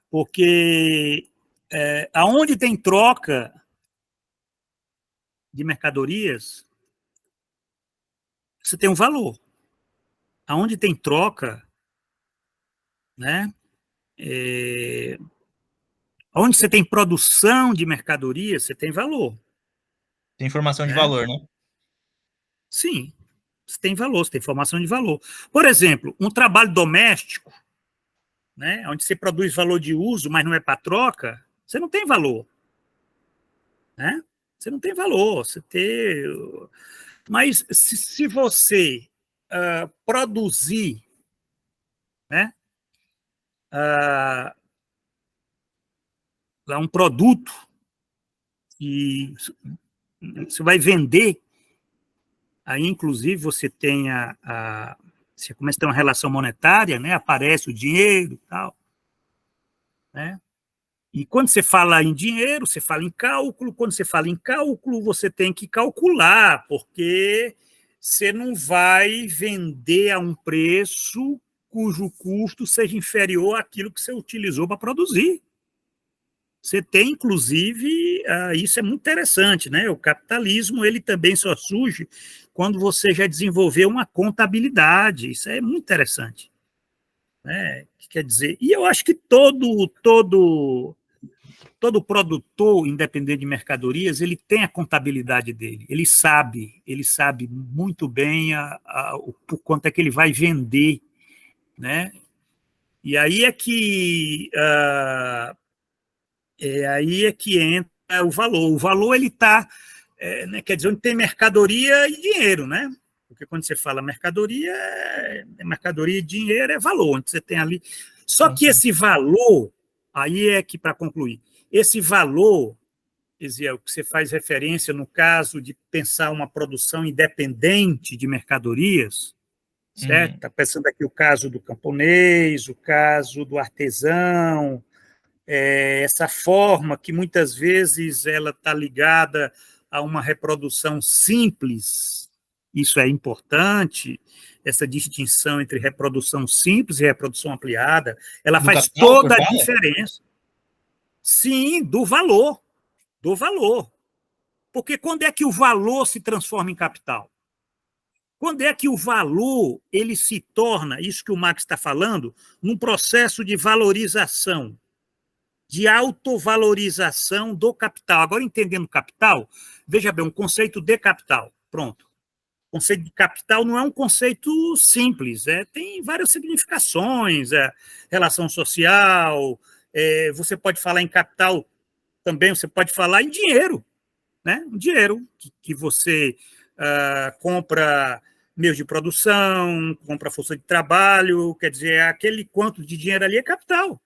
porque aonde tem troca de mercadorias, você tem um valor. Aonde tem troca, né? Onde você tem produção de mercadorias, você tem valor. Tem formação de Né? valor, né? Sim, você tem valor, você tem formação de valor. Por exemplo, um trabalho doméstico, né, onde você produz valor de uso, mas não é para troca, você não tem valor. Né? Você não tem valor. Você tem... Mas se você produzir, né, um produto e você vai vender, aí inclusive você tem você começa a ter uma relação monetária, né, aparece o dinheiro e tal, né? E quando você fala em dinheiro, você fala em cálculo. Quando você fala em cálculo, você tem que calcular, porque você não vai vender a um preço cujo custo seja inferior àquilo que você utilizou para produzir. Você tem, inclusive, isso é muito interessante, né? O capitalismo, ele também só surge quando você já desenvolveu uma contabilidade. Isso é muito interessante, né? Quer dizer, e eu acho que todo produtor, independente de mercadorias, ele tem a contabilidade dele, ele sabe muito bem por quanto é que ele vai vender, né? E aí é que entra o valor. O valor, ele está, né, quer dizer, onde tem mercadoria e dinheiro, né? Porque quando você fala mercadoria e dinheiro é valor, onde você tem ali. Só que esse valor, aí é que, para concluir, esse valor, Eziel, que você faz referência no caso de pensar uma produção independente de mercadorias, certo? Está pensando aqui o caso do camponês, o caso do artesão, essa forma que muitas vezes ela está ligada a uma reprodução simples, isso é importante, essa distinção entre reprodução simples e reprodução ampliada, ela faz toda a diferença. Sim, do valor. Porque quando é que o valor se transforma em capital? Quando é que o valor ele se torna, isso que o Marx está falando, num processo de valorização, de autovalorização do capital. Agora, entendendo capital, veja bem, um conceito de capital, pronto. O conceito de capital não é um conceito simples, tem várias significações, relação social, você pode falar em capital também, você pode falar em dinheiro, né? Dinheiro que você compra meios de produção, compra força de trabalho, quer dizer, aquele quanto de dinheiro ali é capital,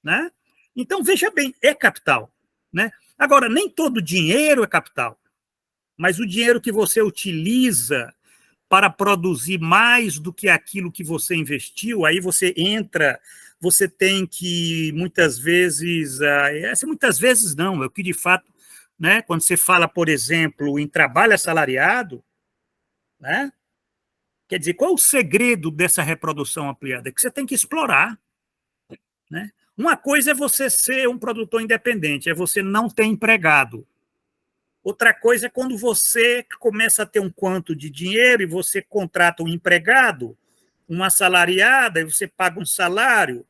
né? Então, veja bem, é capital, né? Agora, nem todo dinheiro é capital, mas o dinheiro que você utiliza para produzir mais do que aquilo que você investiu, aí você entra você tem que, muitas vezes, muitas vezes não, é o que de fato, né, quando você fala, por exemplo, em trabalho assalariado, né, quer dizer, qual é o segredo dessa reprodução ampliada? É que você tem que explorar, né? Uma coisa é você ser um produtor independente, é você não ter empregado. Outra coisa é quando você começa a ter um quanto de dinheiro e você contrata um empregado, uma assalariada, e você paga um salário.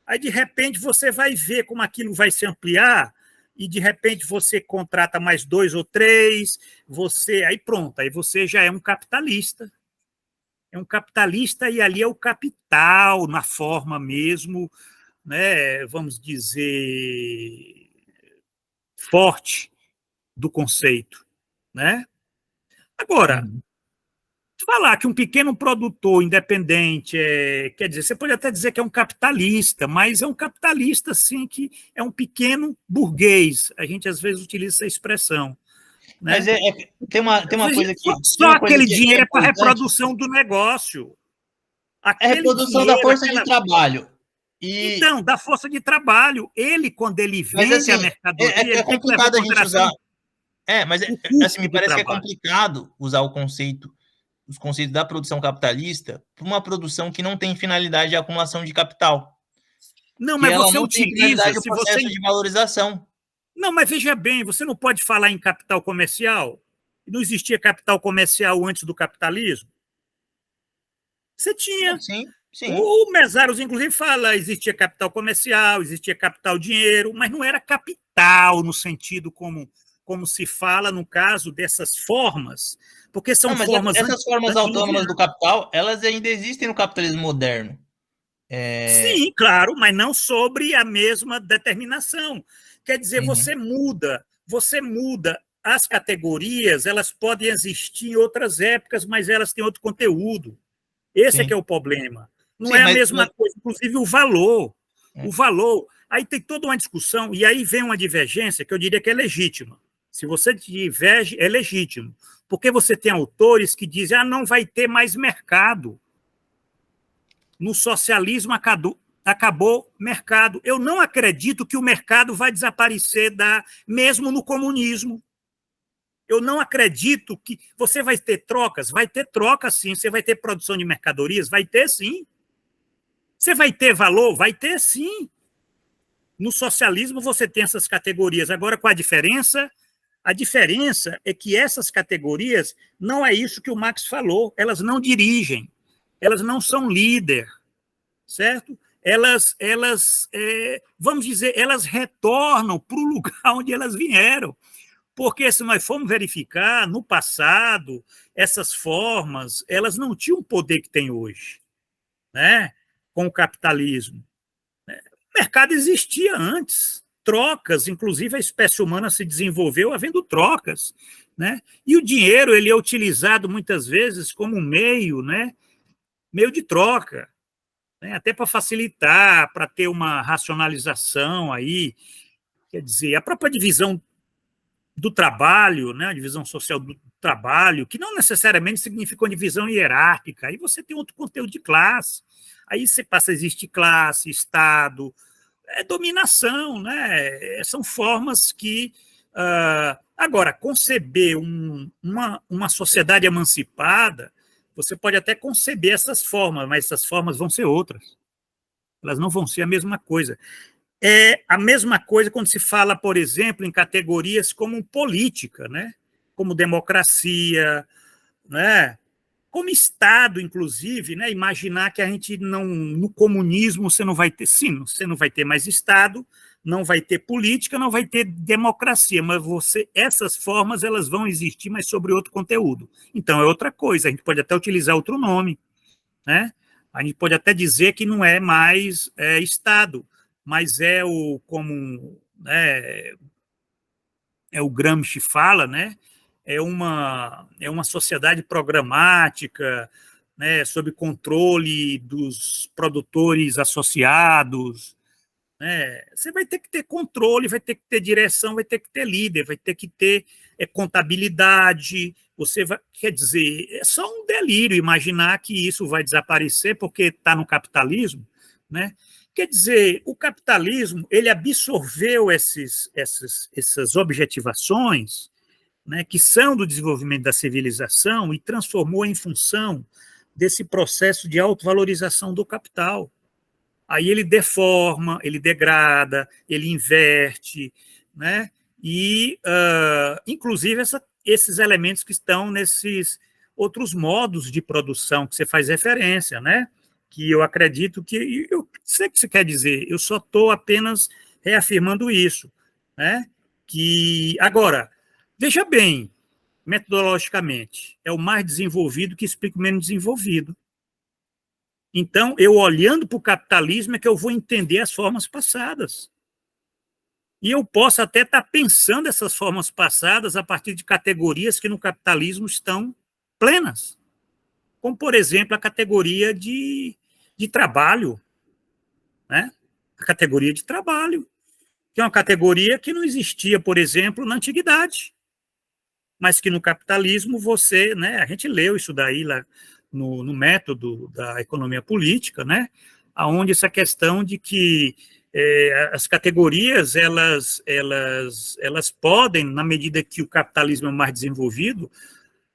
Aí, de repente, você vai ver como aquilo vai se ampliar, e, de repente, você contrata mais 2 ou 3, aí pronto, aí você já é um capitalista. É um capitalista e ali é o capital, na forma mesmo, né, vamos dizer, forte do conceito, né? Agora, falar que um pequeno produtor independente quer dizer, você pode até dizer que é um capitalista, mas é um capitalista, sim, que é um pequeno burguês. A gente, às vezes, utiliza essa expressão. Né? Mas tem uma coisa que... Só aquele dinheiro é para a importante. reprodução do negócio. É a reprodução da força de trabalho. Então, da força de trabalho. Ele, quando ele vende assim, a mercadoria, é complicado a gente usar... mas assim, me parece que é complicado usar os conceitos da produção capitalista para uma produção que não tem finalidade de acumulação de capital. Não, mas você utiliza... o processo de valorização. Não, mas veja bem, você não pode falar em capital comercial. Não existia capital comercial antes do capitalismo? Você tinha. Sim. O Mesaros, inclusive, fala existia capital comercial, existia capital dinheiro, mas não era capital no sentido como se fala no caso dessas formas, porque são formas... Essas formas autônomas do capital, elas ainda existem no capitalismo moderno. Sim, claro, mas não sobre a mesma determinação. Quer dizer, você muda as categorias, elas podem existir em outras épocas, mas elas têm outro conteúdo. Esse é que é o problema. Não é a mesma coisa, inclusive o valor. O valor. Aí tem toda uma discussão, e aí vem uma divergência que eu diria que é legítima. Se você diverge, é legítimo. Porque você tem autores que dizem, não vai ter mais mercado. No socialismo acabou mercado. Eu não acredito que o mercado vai desaparecer mesmo no comunismo. Eu não acredito que você vai ter trocas. Vai ter troca, sim. Você vai ter produção de mercadorias? Vai ter, sim. Você vai ter valor? Vai ter, sim. No socialismo você tem essas categorias. Agora, qual a diferença? A diferença é que essas categorias não é isso que o Marx falou. Elas não dirigem. Elas não são líder, certo? Elas vamos dizer, elas retornam para o lugar onde elas vieram. Porque se nós formos verificar, no passado, essas formas, elas não tinham o poder que tem hoje, né? Com o capitalismo. O mercado existia antes, trocas, inclusive a espécie humana se desenvolveu havendo trocas, né? E o dinheiro ele é utilizado muitas vezes como um meio, né? Meio de troca, né? Até para facilitar, para ter uma racionalização aí, quer dizer, a própria divisão do trabalho, né, a divisão social do trabalho, que não necessariamente significa uma divisão hierárquica, aí você tem outro conteúdo de classe, aí você passa a existir classe, Estado, dominação, né, são formas que... agora, conceber uma sociedade emancipada, você pode até conceber essas formas, mas essas formas vão ser outras, elas não vão ser a mesma coisa. É a mesma coisa quando se fala, por exemplo, em categorias como política, né? Como democracia, né? Como Estado, inclusive, né? Imaginar que a gente não, no comunismo você não vai ter, sim, você não vai ter mais Estado, não vai ter política, não vai ter democracia, mas essas formas elas vão existir, mas sobre outro conteúdo. Então é outra coisa, a gente pode até utilizar outro nome, né? A gente pode até dizer que não é mais Estado, mas como o Gramsci fala, né? É uma sociedade programática, né? Sob controle dos produtores associados, né? Você vai ter que ter controle, vai ter que ter direção, vai ter que ter líder, vai ter que ter contabilidade. Quer dizer, é só um delírio imaginar que isso vai desaparecer porque está no capitalismo, né? Quer dizer, o capitalismo ele absorveu essas objetivações, né, que são do desenvolvimento da civilização e transformou em função desse processo de autovalorização do capital. Aí ele deforma, ele degrada, ele inverte, né? E, inclusive, esses elementos que estão nesses outros modos de produção que você faz referência, né? Que eu acredito que... Eu sei o que você quer dizer, eu só estou apenas reafirmando isso, né? Que, agora, veja bem, metodologicamente, é o mais desenvolvido que explica o menos desenvolvido. Então, eu olhando para o capitalismo é que eu vou entender as formas passadas. E eu posso até estar pensando essas formas passadas a partir de categorias que no capitalismo estão plenas. Como, por exemplo, a categoria de trabalho. Né? A categoria de trabalho, que é uma categoria que não existia, por exemplo, na antiguidade. Mas que no capitalismo você... Né, a gente leu isso daí lá no método da economia política, né, onde essa questão de que as categorias elas podem, na medida que o capitalismo é mais desenvolvido,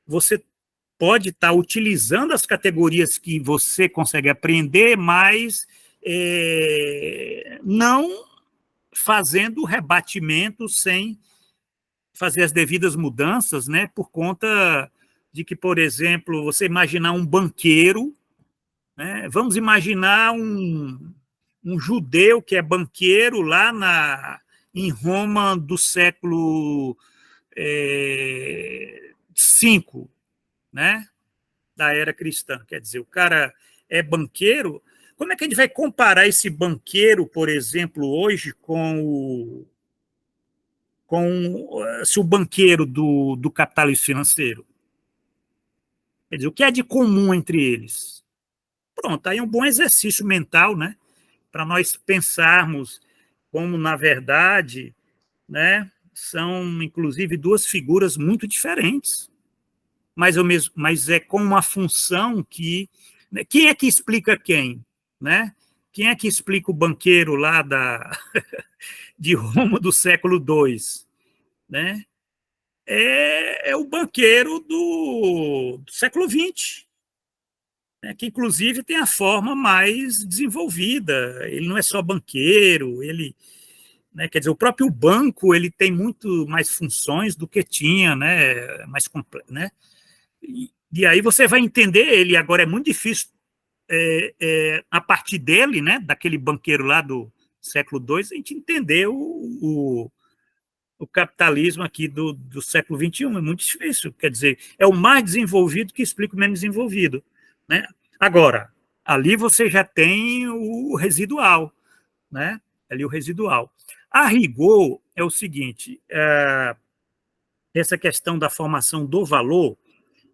você pode estar utilizando as categorias que você consegue aprender, mas não fazendo rebatimento sem fazer as devidas mudanças, né, por conta de que, por exemplo, você imaginar um banqueiro, né, vamos imaginar um judeu que é banqueiro lá em Roma do século V, né, da era cristã. Quer dizer, o cara é banqueiro. Como é que a gente vai comparar esse banqueiro, por exemplo, hoje se o banqueiro do capitalismo financeiro? Quer dizer, o que é de comum entre eles? Pronto, aí é um bom exercício mental, né? Para nós pensarmos como, na verdade, né, são, inclusive, duas figuras muito diferentes, mas é com uma função que... Né, quem é que explica quem? Né? Quem é que explica o banqueiro lá de Roma do século II? Né? É o banqueiro do século XX, né, que inclusive tem a forma mais desenvolvida. Ele não é só banqueiro, né, quer dizer, o próprio banco ele tem muito mais funções do que tinha, né, mais complexo, né? E aí você vai entender ele. Agora é muito difícil a partir dele, né, daquele banqueiro lá do século II, a gente entender o capitalismo aqui do século XXI. É muito difícil. Quer dizer, é o mais desenvolvido que explica o menos desenvolvido. Né? Agora, ali você já tem o residual. Né? Ali o residual. A rigor, é o seguinte, essa questão da formação do valor,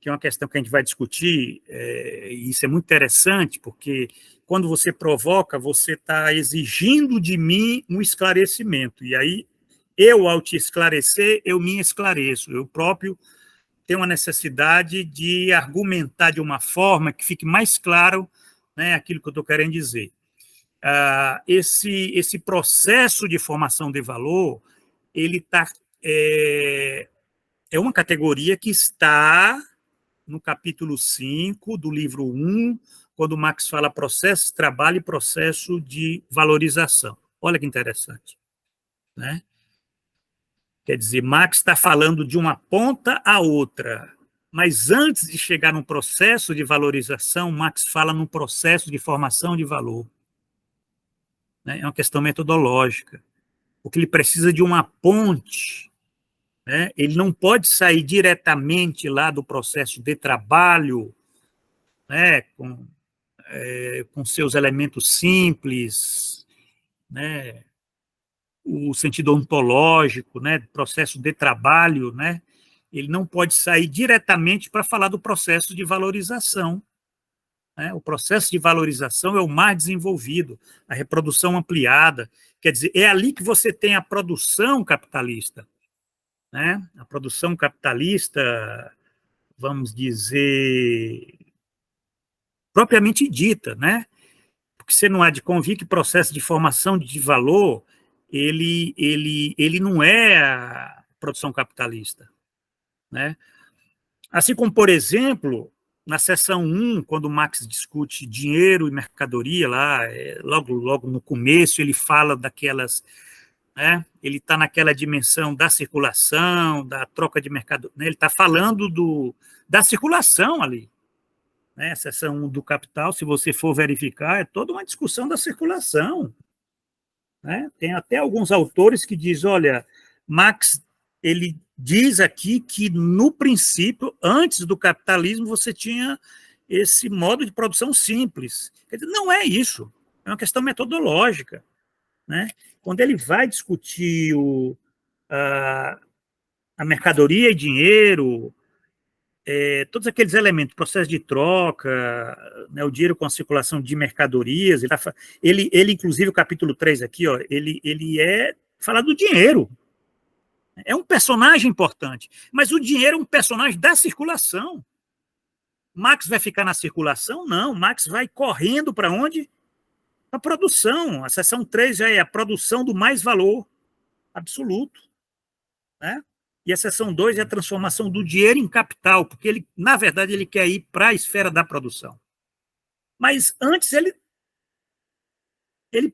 que é uma questão que a gente vai discutir, e isso é muito interessante, porque quando você provoca, você está exigindo de mim um esclarecimento. E aí, eu, ao te esclarecer, eu me esclareço. Eu próprio tenho uma necessidade de argumentar de uma forma que fique mais claro, né, aquilo que eu estou querendo dizer. Esse processo de formação de valor, ele é uma categoria que está no capítulo 5 do livro 1, quando Marx fala processo de trabalho e processo de valorização. Olha que interessante. Né? Quer dizer, Marx está falando de uma ponta à outra, mas antes de chegar num processo de valorização, Marx fala num processo de formação de valor. Né? É uma questão metodológica, porque ele precisa de uma ponte. Né? Ele não pode sair diretamente lá do processo de trabalho, né, com seus elementos simples, né, o sentido ontológico, né, processo de trabalho, né, ele não pode sair diretamente para falar do processo de valorização. Né? O processo de valorização é o mais desenvolvido, a reprodução ampliada. Quer dizer, é ali que você tem a produção capitalista. Né? A produção capitalista, vamos dizer, propriamente dita, né? Porque você não há de convir que o processo de formação de valor ele não é a produção capitalista, né? Assim como, por exemplo, na seção 1, quando Marx discute dinheiro e mercadoria, lá, logo no começo, ele fala daquelas, né? Ele está naquela dimensão da circulação, da troca de mercadoria, né? Ele está falando da circulação ali, né? A seção 1 do Capital, se você for verificar, é toda uma discussão da circulação, né? Tem até alguns autores que dizem, olha, Marx, ele diz aqui que, no princípio, antes do capitalismo, você tinha esse modo de produção simples. Quer dizer, não é isso, é uma questão metodológica, né? Quando ele vai discutir a mercadoria e dinheiro, todos aqueles elementos, processo de troca, né, o dinheiro com a circulação de mercadorias, ele inclusive, o capítulo 3 aqui, ó, ele fala do dinheiro. É um personagem importante, mas o dinheiro é um personagem da circulação. Marx vai ficar na circulação? Não, Marx vai correndo para onde? Para a produção. A seção 3 já é a produção do mais valor absoluto, né? E a seção 2 é a transformação do dinheiro em capital, porque ele, na verdade, ele quer ir para a esfera da produção. Mas antes ele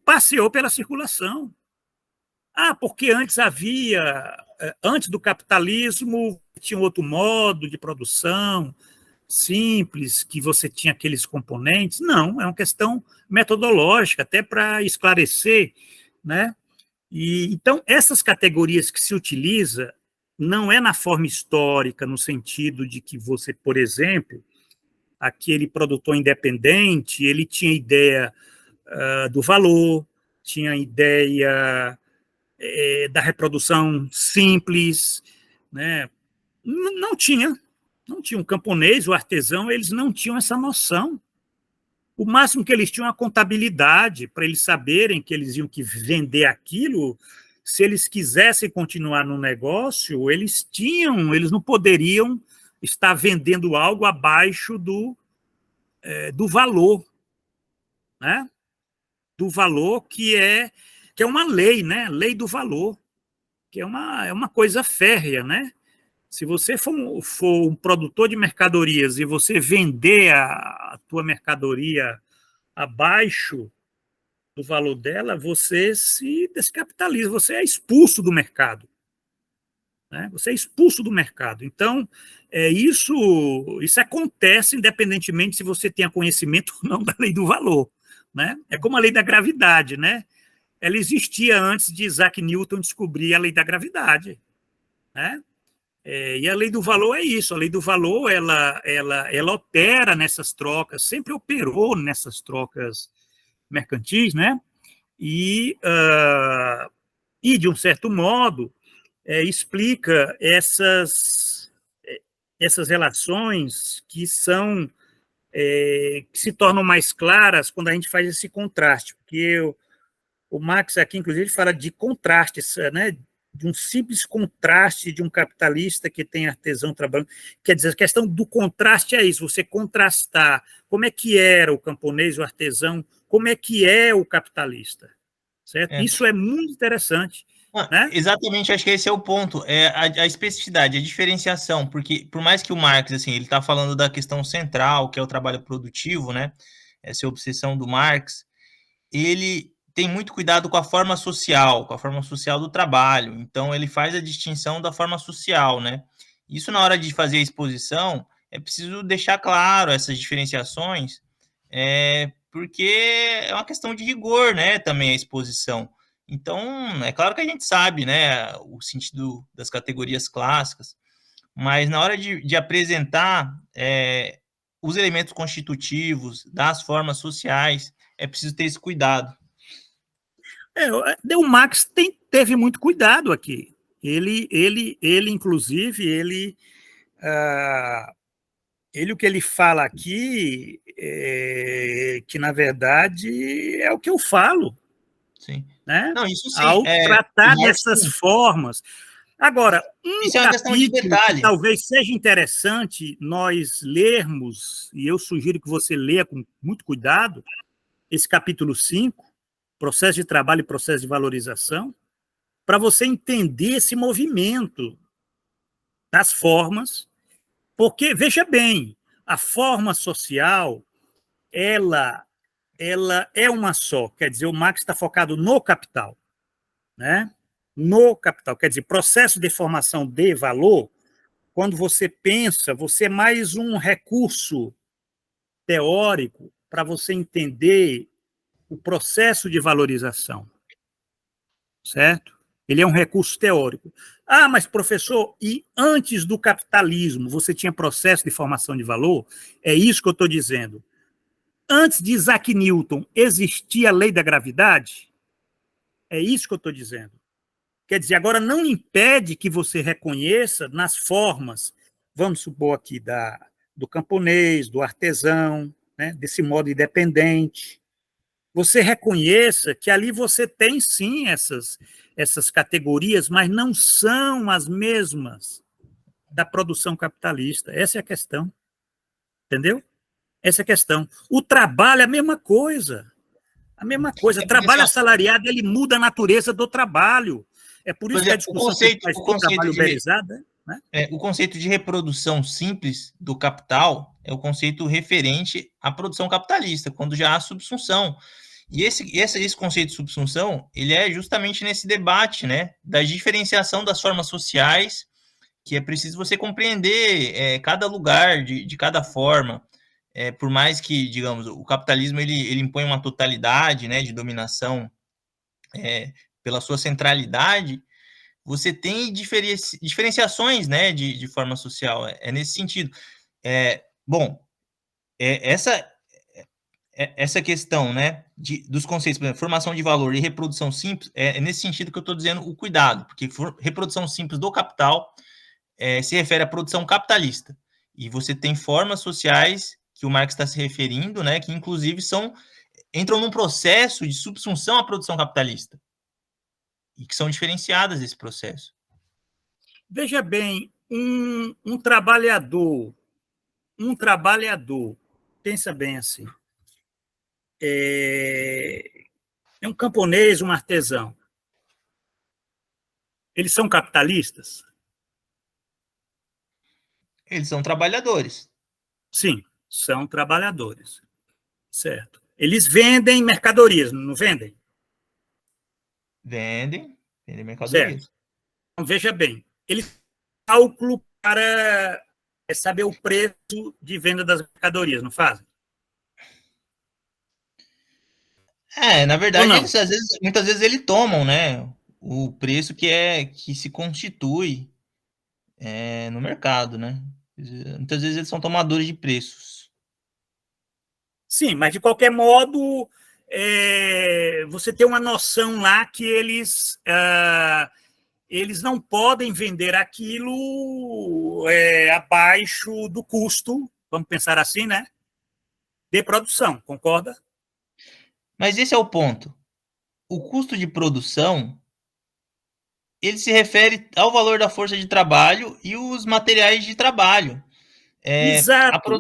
passeou pela circulação. Porque antes do capitalismo, tinha outro modo de produção, simples, que você tinha aqueles componentes. Não, é uma questão metodológica, até para esclarecer, né? Então, essas categorias que se utiliza não é na forma histórica, no sentido de que você, por exemplo, aquele produtor independente, ele tinha ideia do valor, tinha ideia da reprodução simples, né? Não tinha um camponês, o artesão, eles não tinham essa noção. O máximo que eles tinham a contabilidade, para eles saberem que eles iam que vender aquilo. Se eles quisessem continuar no negócio, eles não poderiam estar vendendo algo abaixo do valor, né? Do valor que é uma lei, né? Lei do valor, que é uma coisa férrea, né? Se você for um produtor de mercadorias e você vender a tua mercadoria abaixo do valor dela, você se descapitaliza, você é expulso do mercado, né? Você é expulso do mercado. Então, isso acontece independentemente se você tenha conhecimento ou não da lei do valor, né? É como a lei da gravidade, né? Ela existia antes de Isaac Newton descobrir a lei da gravidade, né? E a lei do valor é isso. A lei do valor ela opera nessas trocas, sempre operou nessas trocas mercantis, né? E de um certo modo explica essas relações que se tornam mais claras quando a gente faz esse contraste, porque o Marx aqui, inclusive, fala de contraste, né? De um simples contraste de um capitalista que tem artesão trabalhando. Quer dizer, a questão do contraste é isso, você contrastar como é que era o camponês, o artesão, como é que é o capitalista, certo? Isso é muito interessante. Né? Exatamente, acho que esse é o ponto, a especificidade, a diferenciação, porque por mais que o Marx, assim, ele está falando da questão central, que é o trabalho produtivo, né? Essa é a obsessão do Marx, ele tem muito cuidado com a forma social do trabalho. Então, ele faz a distinção da forma social, né? Isso, na hora de fazer a exposição, é preciso deixar claro essas diferenciações, porque é uma questão de rigor, né? Também a exposição. Então, é claro que a gente sabe, né? O sentido das categorias clássicas, mas na hora de apresentar os elementos constitutivos das formas sociais, é preciso ter esse cuidado. O Marx teve muito cuidado aqui. Ele inclusive, o que ele fala aqui que, na verdade, é o que eu falo. Sim. Né? Não, isso sim. Ao tratar dessas formas. Agora, isso é uma questão de detalhe. Que talvez seja interessante nós lermos, e eu sugiro que você leia com muito cuidado, esse capítulo 5, processo de trabalho e processo de valorização, para você entender esse movimento das formas, porque, veja bem, a forma social, ela é uma só, quer dizer, o Marx está focado no capital, né? No capital, quer dizer, processo de formação de valor, quando você pensa, você é mais um recurso teórico para você entender o processo de valorização, certo? Ele é um recurso teórico. Ah, mas professor, e antes do capitalismo você tinha processo de formação de valor? É isso que eu estou dizendo. Antes de Isaac Newton, existia a lei da gravidade? É isso que eu estou dizendo. Quer dizer, agora não impede que você reconheça nas formas, vamos supor aqui, do camponês, do artesão, né, desse modo independente, você reconheça que ali você tem, sim, essas categorias, mas não são as mesmas da produção capitalista. Essa é a questão. Entendeu? Essa é a questão. O trabalho é a mesma coisa. A mesma coisa. Trabalho assalariado, ele muda a natureza do trabalho. É por isso que a discussão que faz do trabalho uberizado, né? O conceito de reprodução simples do capital é o conceito referente à produção capitalista, quando já há subsunção. E esse conceito de subsunção, ele é justamente nesse debate, né, da diferenciação das formas sociais, que é preciso você compreender cada lugar de cada forma. Por mais que, digamos, o capitalismo ele impõe uma totalidade, né, de dominação pela sua centralidade, você tem diferenciações, né, de forma social. É nesse sentido. Bom, essa questão, né, dos conceitos, por exemplo, formação de valor e reprodução simples, é nesse sentido que eu estou dizendo o cuidado, porque reprodução simples do capital se refere à produção capitalista. E você tem formas sociais que o Marx está se referindo, né, que inclusive entram num processo de subsunção à produção capitalista e que são diferenciadas desse processo. Veja bem, um trabalhador, pensa bem assim, é um camponês, um artesão. Eles são capitalistas? Eles são trabalhadores. Sim, são trabalhadores. Certo. Eles vendem mercadorias, não vendem? Vendem mercadorias. Certo. Então, veja bem, eles cálculo para saber o preço de venda das mercadorias, não fazem? Na verdade, eles, muitas vezes eles tomam, né, o preço que se constitui no mercado, né? Muitas vezes eles são tomadores de preços. Sim, mas de qualquer modo, você tem uma noção lá que eles não podem vender aquilo abaixo do custo, vamos pensar assim, né? De produção, concorda? Mas esse é o ponto. O custo de produção, ele se refere ao valor da força de trabalho e os materiais de trabalho. Exato.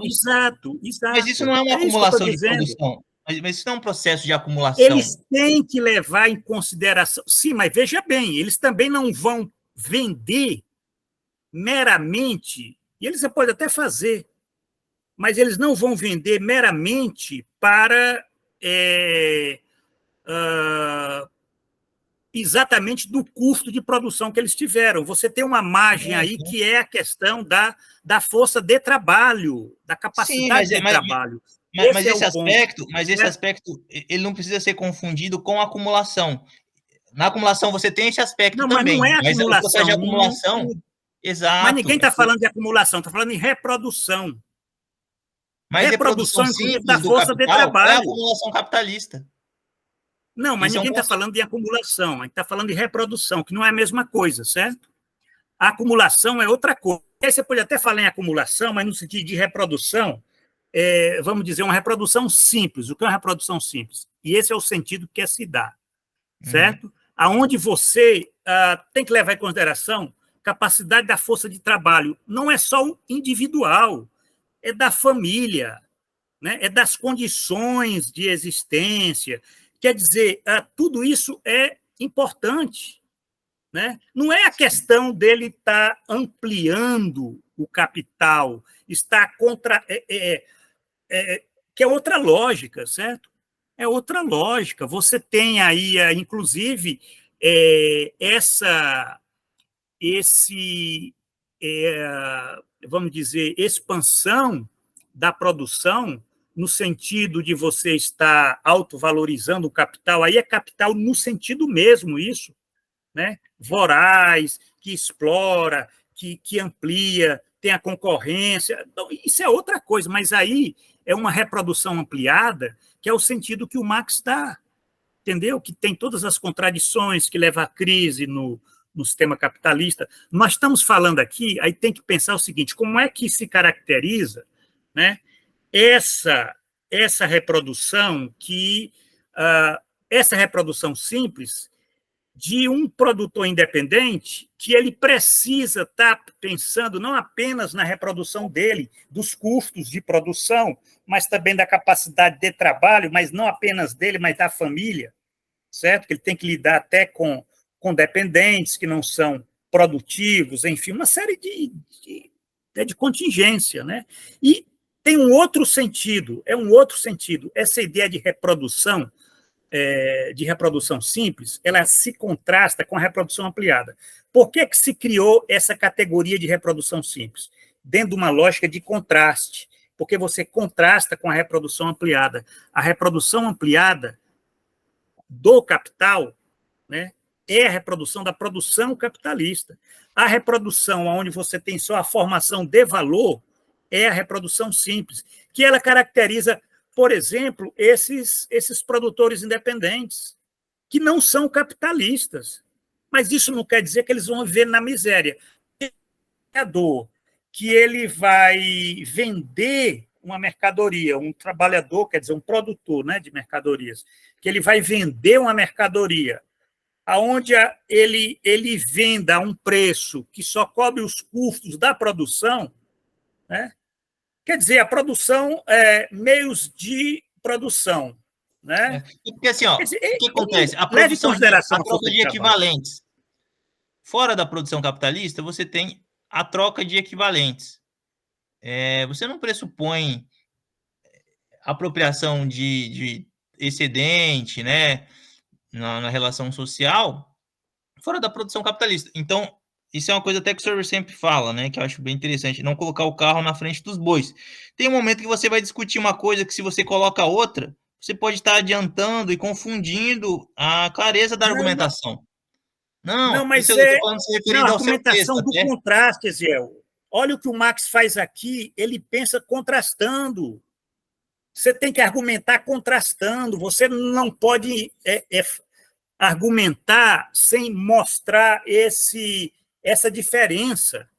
Mas isso não é uma acumulação de produção. Mas isso não é um processo de acumulação. Eles têm que levar em consideração. Sim, mas veja bem, eles também não vão vender meramente, e eles podem até fazer, mas eles não vão vender meramente para exatamente do custo de produção que eles tiveram. Você tem uma margem aí que é a questão da força de trabalho, da capacidade de trabalho. Mas esse aspecto, ele não precisa ser confundido com acumulação. Na acumulação você tem esse aspecto também. Mas não é acumulação. Mas o processo de acumulação, exato. Mas ninguém está falando de acumulação, está falando em reprodução. Mas reprodução simples da força de trabalho é a acumulação capitalista. Não, mas ninguém está falando de acumulação, a gente está falando de reprodução, que não é a mesma coisa, certo? A acumulação é outra coisa. Aí você pode até falar em acumulação, mas no sentido de reprodução, vamos dizer, uma reprodução simples. O que é uma reprodução simples? E esse é o sentido que se dá, certo? Aonde você tem que levar em consideração capacidade da força de trabalho. Não é só o individual, é da família, né? É das condições de existência. Quer dizer, tudo isso é importante, né? Não é a questão dele estar ampliando o capital, está contra... que é outra lógica, certo? É outra lógica. Você tem aí, inclusive, vamos dizer, expansão da produção no sentido de você estar autovalorizando o capital, aí é capital no sentido mesmo, isso, né? Voraz, que explora, que amplia, tem a concorrência. Então, isso é outra coisa, mas aí é uma reprodução ampliada, que é o sentido que o Marx dá, entendeu? Que tem todas as contradições que leva à crise no sistema capitalista. Nós estamos falando aqui, aí tem que pensar o seguinte, como é que se caracteriza, né, essa reprodução essa reprodução simples de um produtor independente que ele precisa estar pensando não apenas na reprodução dele, dos custos de produção, mas também da capacidade de trabalho, mas não apenas dele, mas da família, certo? Que ele tem que lidar até com dependentes que não são produtivos, enfim, uma série de contingência, né? E tem um outro sentido, essa ideia de reprodução simples, ela se contrasta com a reprodução ampliada. Por que se criou essa categoria de reprodução simples? Dentro de uma lógica de contraste, porque você contrasta com a reprodução ampliada. A reprodução ampliada do capital, né, é a reprodução da produção capitalista. A reprodução onde você tem só a formação de valor é a reprodução simples, que ela caracteriza, por exemplo, esses produtores independentes, que não são capitalistas. Mas isso não quer dizer que eles vão viver na miséria. O trabalhador que ele vai vender uma mercadoria, um trabalhador, quer dizer, um produtor, né, de mercadorias, que ele vai vender uma mercadoria aonde ele venda a um preço que só cobre os custos da produção, né? Quer dizer, a produção, meios de produção, né? Porque assim, ó, dizer, o que acontece? A leve em produção, consideração a troca de equivalentes. Fora da produção capitalista, você tem a troca de equivalentes. Você não pressupõe apropriação de excedente, né, na relação social, fora da produção capitalista. Então, isso é uma coisa até que o senhor sempre fala, né, que eu acho bem interessante, não colocar o carro na frente dos bois. Tem um momento que você vai discutir uma coisa que, se você coloca outra, você pode estar adiantando e confundindo a clareza da argumentação. Não, mas isso eu estou falando se referindo a ao seu texto, argumentação do contraste, Eziel. Olha o que o Marx faz aqui, ele pensa contrastando. Você tem que argumentar contrastando, você não pode argumentar sem mostrar essa diferença.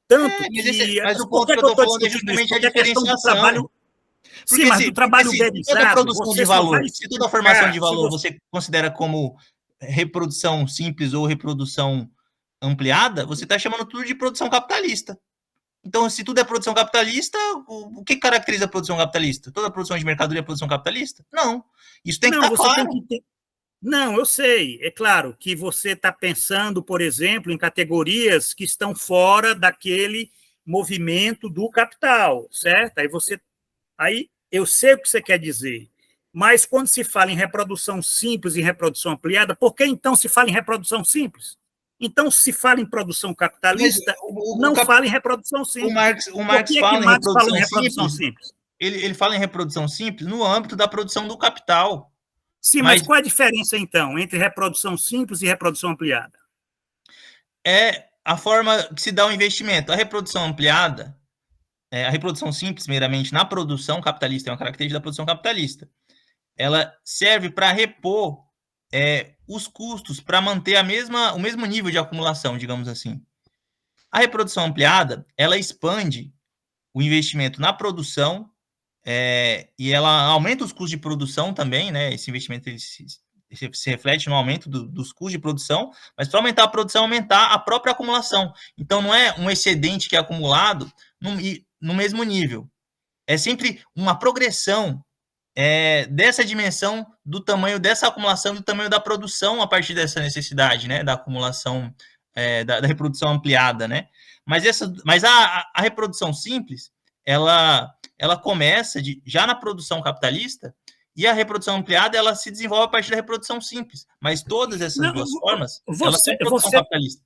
Tanto que... Mas o ponto que eu estou falando é justamente a diferenciação. Sim, mas do trabalho devisado... Toda produção de valor, se toda formação de valor você considera como reprodução simples ou reprodução ampliada, você está chamando tudo de produção capitalista. Então, se tudo é produção capitalista, o que caracteriza a produção capitalista? Toda a produção de mercadoria é produção capitalista? Não. Isso tem que estar claro. Não, eu sei. É claro que você está pensando, por exemplo, em categorias que estão fora daquele movimento do capital, certo? Aí eu sei o que você quer dizer. Mas quando se fala em reprodução simples e reprodução ampliada, por que então se fala em reprodução simples? Então, se fala em produção capitalista, fala em reprodução simples. O Marx fala em reprodução simples. Ele fala em reprodução simples no âmbito da produção do capital. Sim, mas qual a diferença, então, entre reprodução simples e reprodução ampliada? É a forma que se dá o investimento. A reprodução ampliada, a reprodução simples, meramente, na produção capitalista, é uma característica da produção capitalista. Ela serve para repor os custos, para manter o mesmo nível de acumulação, digamos assim. A reprodução ampliada, ela expande o investimento na produção e ela aumenta os custos de produção também, né? Esse investimento se reflete no aumento dos custos de produção, mas para aumentar a produção, aumentar a própria acumulação. Então, não é um excedente que é acumulado no mesmo nível. é sempre uma progressão dessa dimensão do tamanho dessa acumulação, do tamanho da produção a partir dessa necessidade, né, da acumulação, da reprodução ampliada, né? Mas a reprodução simples, ela começa já na produção capitalista, e a reprodução ampliada ela se desenvolve a partir da reprodução simples. Mas todas essas duas formas, elas são produção capitalista.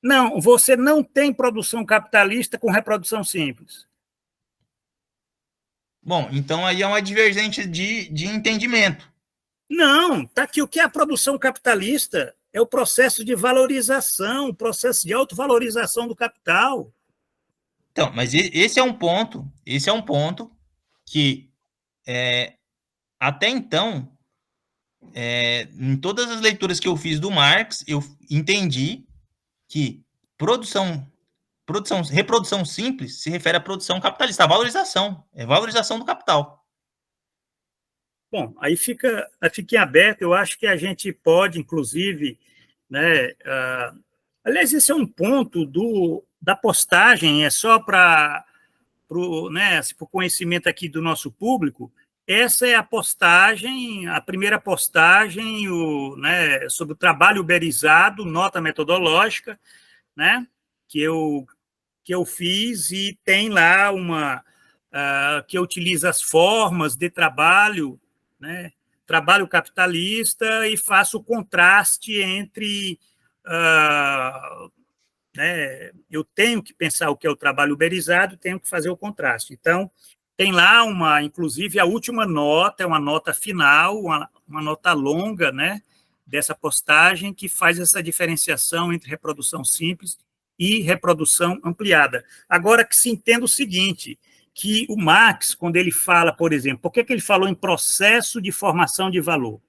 Não, você não tem produção capitalista com reprodução simples. Bom, então aí é uma divergência de entendimento. Não, tá aqui. O que é a produção capitalista? É o processo de valorização, o processo de autovalorização do capital. Então, mas esse é um ponto que até então, em todas as leituras que eu fiz do Marx, eu entendi que reprodução simples se refere à produção capitalista, a valorização, valorização do capital. Bom, aí fica em aberto. Eu acho que a gente pode, inclusive, né? Aliás, esse é um ponto da postagem, é só para né, o conhecimento aqui do nosso público. Essa é a postagem, a primeira postagem né, sobre o trabalho uberizado, nota metodológica, né, que eu fiz, e tem lá que utiliza as formas de trabalho, né, trabalho capitalista, e faço o contraste entre... né, eu tenho que pensar o que é o trabalho uberizado, tenho que fazer o contraste. Então, tem lá inclusive, a última nota, é uma nota final, uma nota longa, né, dessa postagem, que faz essa diferenciação entre reprodução simples e reprodução ampliada. Agora, que se entenda o seguinte, que o Marx, quando ele fala, por exemplo, por que ele falou em processo de formação de valor?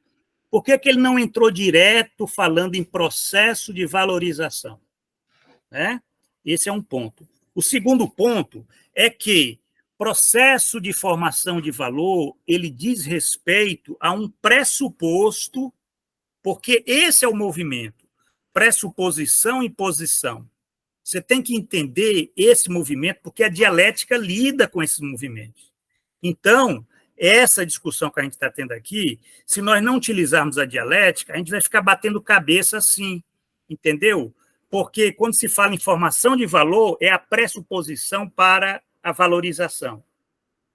Por que ele não entrou direto falando em processo de valorização? Né? Esse é um ponto. O segundo ponto é que processo de formação de valor, ele diz respeito a um pressuposto, porque esse é o movimento, pressuposição e posição. Você tem que entender esse movimento, porque a dialética lida com esses movimentos. Então, essa discussão que a gente está tendo aqui, se nós não utilizarmos a dialética, a gente vai ficar batendo cabeça assim, entendeu? Porque quando se fala em formação de valor, é a pressuposição para a valorização.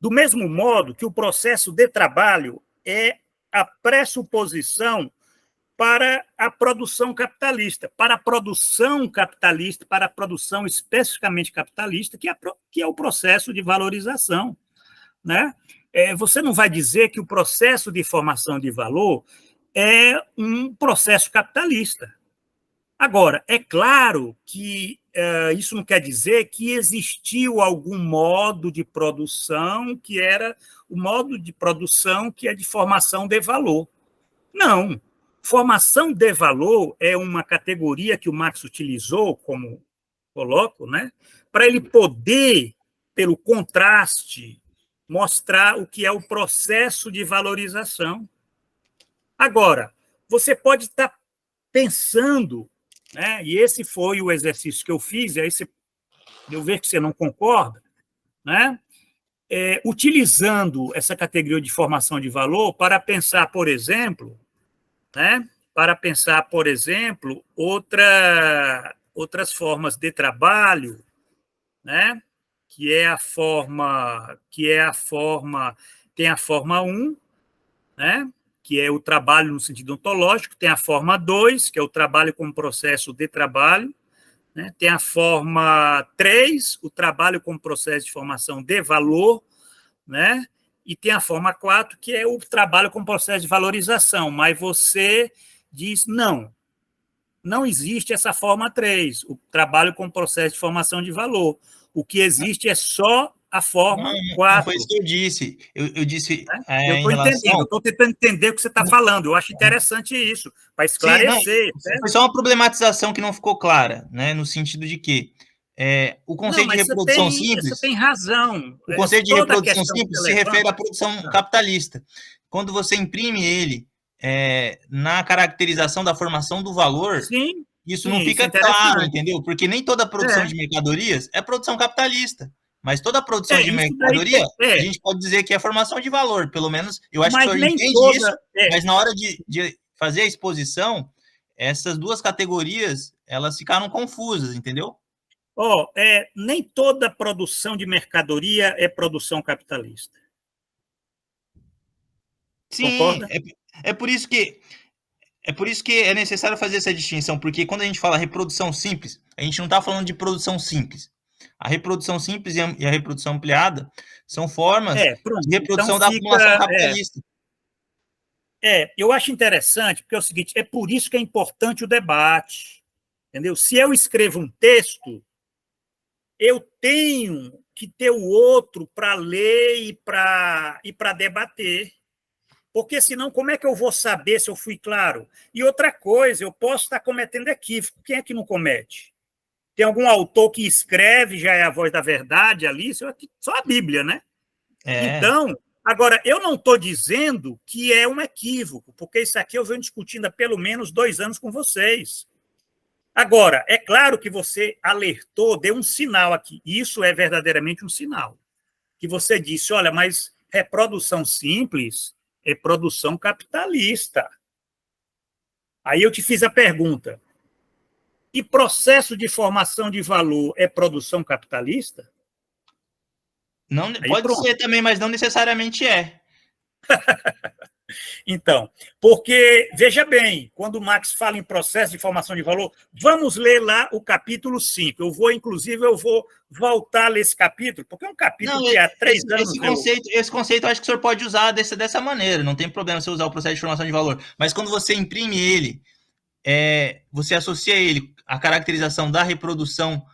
Do mesmo modo que o processo de trabalho é a pressuposição para a produção capitalista, para a produção especificamente capitalista, que é o processo de valorização, né? Você não vai dizer que o processo de formação de valor é um processo capitalista. Agora, é claro que isso não quer dizer que existiu algum modo de produção que era o modo de produção que é de formação de valor. Não. Formação de valor é uma categoria que o Marx utilizou, como coloco, né, para ele poder, pelo contraste, mostrar o que é o processo de valorização. Agora, você pode estar pensando, né, e esse foi o exercício que eu fiz, e aí eu vejo que você não concorda, né, utilizando essa categoria de formação de valor para pensar, por exemplo, né, outras formas de trabalho, né, tem a forma 1, né, que é o trabalho no sentido ontológico, tem a forma 2, que é o trabalho como processo de trabalho, né, tem a forma 3, o trabalho como processo de formação de valor, né, e tem a forma 4, que é o trabalho como processo de valorização, mas você diz, não existe essa forma 3, o trabalho como processo de formação de valor. O que existe é só a forma 4. Não foi isso que eu disse. Eu disse eu estou entendendo, eu estou tentando entender o que você está falando. Eu acho interessante isso, para esclarecer. Sim, foi só uma problematização que não ficou clara, né? No sentido de que o conceito de reprodução simples... Você tem razão. O conceito de reprodução simples se refere à produção capitalista. Quando você imprime ele na caracterização da formação do valor, isso não fica claro, entendeu? Porque nem toda produção de mercadorias é produção capitalista. Mas toda a produção de isso daí mercadoria, a gente pode dizer que é formação de valor, pelo menos eu acho que o senhor entende isso, mas na hora de fazer a exposição, essas duas categorias, elas ficaram confusas, entendeu? Nem toda produção de mercadoria é produção capitalista. Sim, concorda? É por isso que é necessário fazer essa distinção, porque quando a gente fala reprodução simples, a gente não está falando de produção simples. A reprodução simples e a reprodução ampliada são formas de reprodução da acumulação capitalista. Eu acho interessante, porque é o seguinte, é por isso que é importante o debate, entendeu? Se eu escrevo um texto, eu tenho que ter o outro para ler e para debater. Porque senão, como é que eu vou saber se eu fui claro? E outra coisa, eu posso estar cometendo equívoco. Quem é que não comete? Tem algum autor que escreve, já é a voz da verdade ali, só a Bíblia, né? Então, agora, eu não estou dizendo que é um equívoco, porque isso aqui eu venho discutindo há pelo menos 2 anos com vocês. Agora, é claro que você alertou, deu um sinal aqui. Isso é verdadeiramente um sinal. Que você disse, olha, mas reprodução simples é produção capitalista. Aí eu te fiz a pergunta, e processo de formação de valor é produção capitalista? Não, pode ser também, mas não necessariamente é. Então, porque, veja bem, quando o Marx fala em processo de formação de valor, vamos ler lá o capítulo 5. Inclusive, eu vou voltar a ler esse capítulo, porque é um capítulo que há 3 anos... Esse conceito eu acho que o senhor pode usar dessa maneira, não tem problema você usar o processo de formação de valor, mas quando você imprime ele, você associa ele à caracterização da reprodução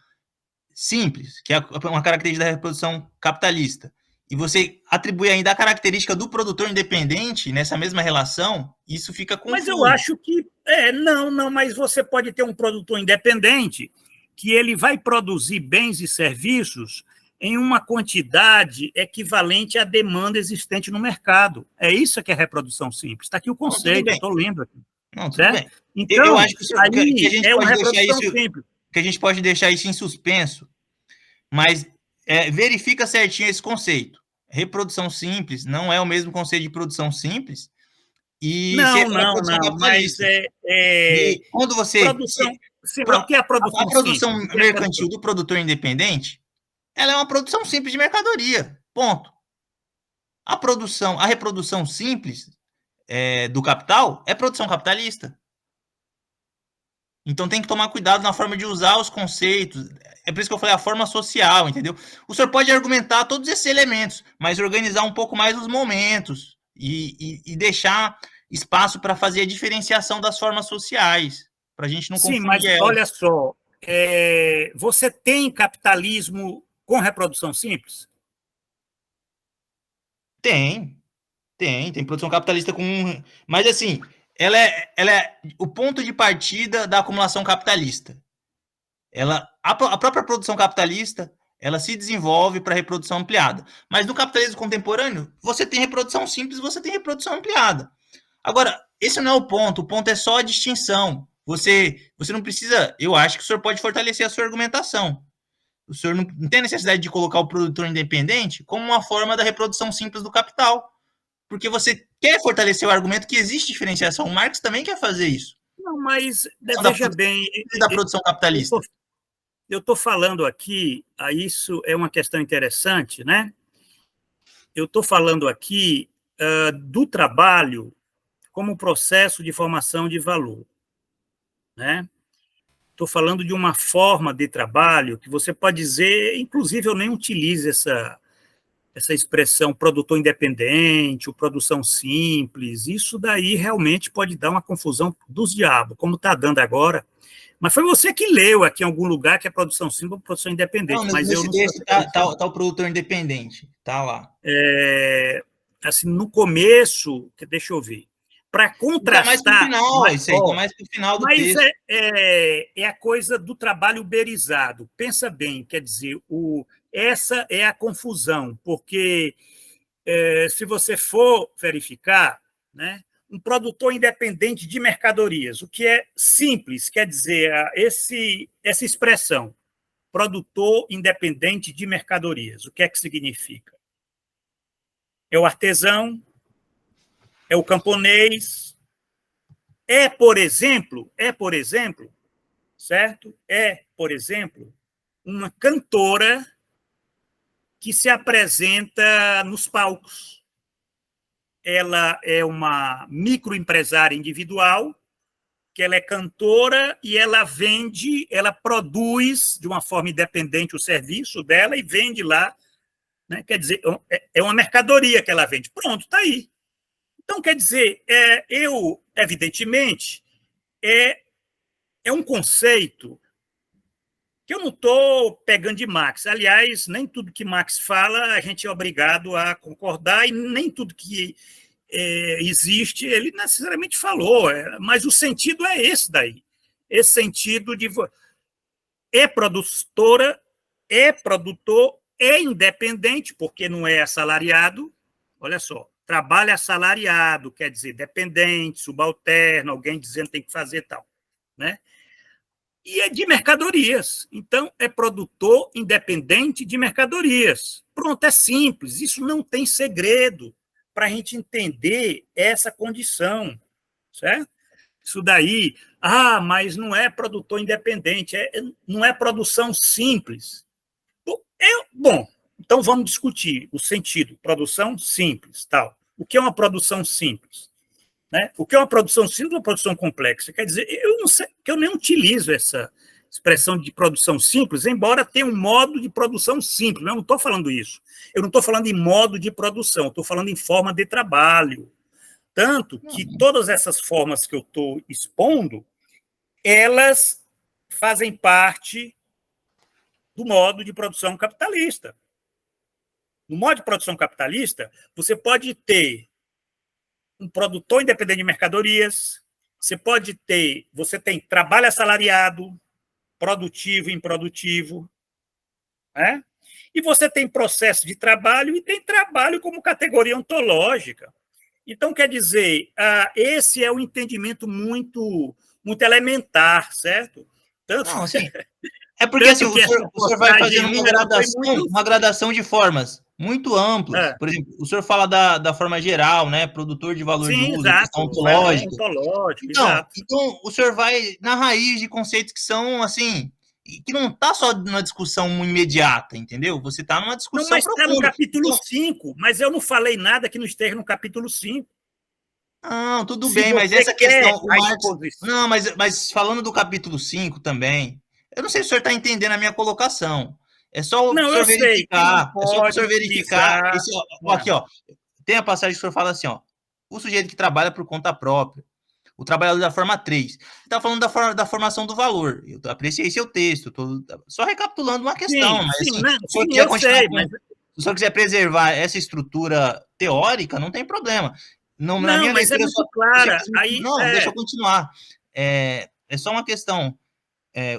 simples, que é uma característica da reprodução capitalista, e você atribui ainda a característica do produtor independente nessa mesma relação, isso fica confuso. Mas eu acho que... mas você pode ter um produtor independente que ele vai produzir bens e serviços em uma quantidade equivalente à demanda existente no mercado. É isso que é reprodução simples. Está aqui o conceito, eu estou lendo aqui. Não, tudo bem. Então, eu acho que a gente é uma pode reprodução simples. Que a gente pode deixar isso em suspenso, mas verifica certinho esse conceito. Reprodução simples não é o mesmo conceito de produção simples e produção capitalista. Mas e quando você... o que é a produção a produção simples? mercantil do produtor independente, ela é uma produção simples de mercadoria, ponto. A reprodução simples do capital é produção capitalista. Então tem que tomar cuidado na forma de usar os conceitos. É por isso que eu falei a forma social, entendeu? O senhor pode argumentar todos esses elementos, mas organizar um pouco mais os momentos e deixar espaço para fazer a diferenciação das formas sociais, para a gente não confundir. Sim, mas olha só, você tem capitalismo com reprodução simples? Tem produção capitalista com... Mas assim, ela é o ponto de partida da acumulação capitalista. A própria produção capitalista, ela se desenvolve para reprodução ampliada. Mas no capitalismo contemporâneo, você tem reprodução simples, você tem reprodução ampliada. Agora, esse não é o ponto é só a distinção. Você não precisa... Eu acho que o senhor pode fortalecer a sua argumentação. O senhor não tem necessidade de colocar o produtor independente como uma forma da reprodução simples do capital. Porque você quer fortalecer o argumento que existe diferenciação. O Marx também quer fazer isso. Não, mas veja bem... Da produção capitalista. Eu estou falando aqui, isso é uma questão interessante, né? Eu estou falando aqui do trabalho como processo de formação de valor, né? Estou falando de uma forma de trabalho que você pode dizer, inclusive eu nem utilizo essa expressão produtor independente, ou produção simples, isso daí realmente pode dar uma confusão dos diabos, como está dando agora. Mas foi você que leu aqui em algum lugar que é produção simples ou produção independente. Não, mas nesse texto está o produtor independente, está lá. Assim, no começo, deixa eu ver, para contrastar... Está mais para o final do texto. Mas é a coisa do trabalho uberizado. Pensa bem, quer dizer, essa é a confusão, porque se você for verificar, né, um produtor independente de mercadorias, o que é simples, quer dizer, essa expressão, produtor independente de mercadorias. O que é que significa? É o artesão, é o camponês, por exemplo, certo? Por exemplo, uma cantora que se apresenta nos palcos. Ela é uma microempresária individual, que ela é cantora e ela vende, ela produz de uma forma independente o serviço dela e vende lá, né? Quer dizer, é uma mercadoria que ela vende. Pronto, está aí. Então, quer dizer, evidentemente, é um conceito que eu não estou pegando de Marx. Aliás, nem tudo que Marx fala a gente é obrigado a concordar e nem tudo que existe ele necessariamente falou, mas o sentido é esse daí. Esse sentido de produtor, é independente, porque não é assalariado. Olha só, trabalho assalariado, quer dizer, dependente, subalterno, alguém dizendo que tem que fazer tal, né? E é de mercadorias. Então, é produtor independente de mercadorias. Pronto, é simples. Isso não tem segredo para a gente entender essa condição, certo? Isso daí, mas não é produtor independente, não é produção simples. Bom, então vamos discutir o sentido, produção simples, tal. O que é uma produção simples? Né? O que é uma produção simples ou uma produção complexa? Quer dizer, eu não sei, que eu nem utilizo essa expressão de produção simples, embora tenha um modo de produção simples. Eu não estou falando isso. Eu não estou falando em modo de produção, estou falando em forma de trabalho. Tanto que todas essas formas que eu estou expondo, elas fazem parte do modo de produção capitalista. No modo de produção capitalista, você pode ter um produtor independente de mercadorias, você tem trabalho assalariado, produtivo e improdutivo, né? E você tem processo de trabalho e tem trabalho como categoria ontológica. Então, quer dizer, esse é um entendimento muito, muito elementar, certo? Tanto, não, assim, é porque assim, o senhor vai fazendo uma gradação de formas muito amplas. Por exemplo, o senhor fala da forma geral, né? Produtor de valor de uso, questão ontológica. Então, o senhor vai na raiz de conceitos que são, assim, que não está só numa discussão imediata, entendeu? Você está numa discussão não, mas está no capítulo 5, mas eu não falei nada que não esteja no capítulo 5. Não, tudo bem, mas essa questão... Não, mas falando do capítulo 5 também, eu não sei se o senhor está entendendo a minha colocação. É só o senhor verificar. É só o senhor verificar. Aqui, ó. Tem a passagem que o senhor fala assim, ó. O sujeito que trabalha por conta própria. O trabalhador da forma 3. Está falando da formação do valor. Eu apreciei seu texto. Estou só recapitulando uma questão. Mas se o senhor quiser preservar essa estrutura teórica, não tem problema. Não, na minha mas é muito clara. Deixa eu continuar. É só uma questão.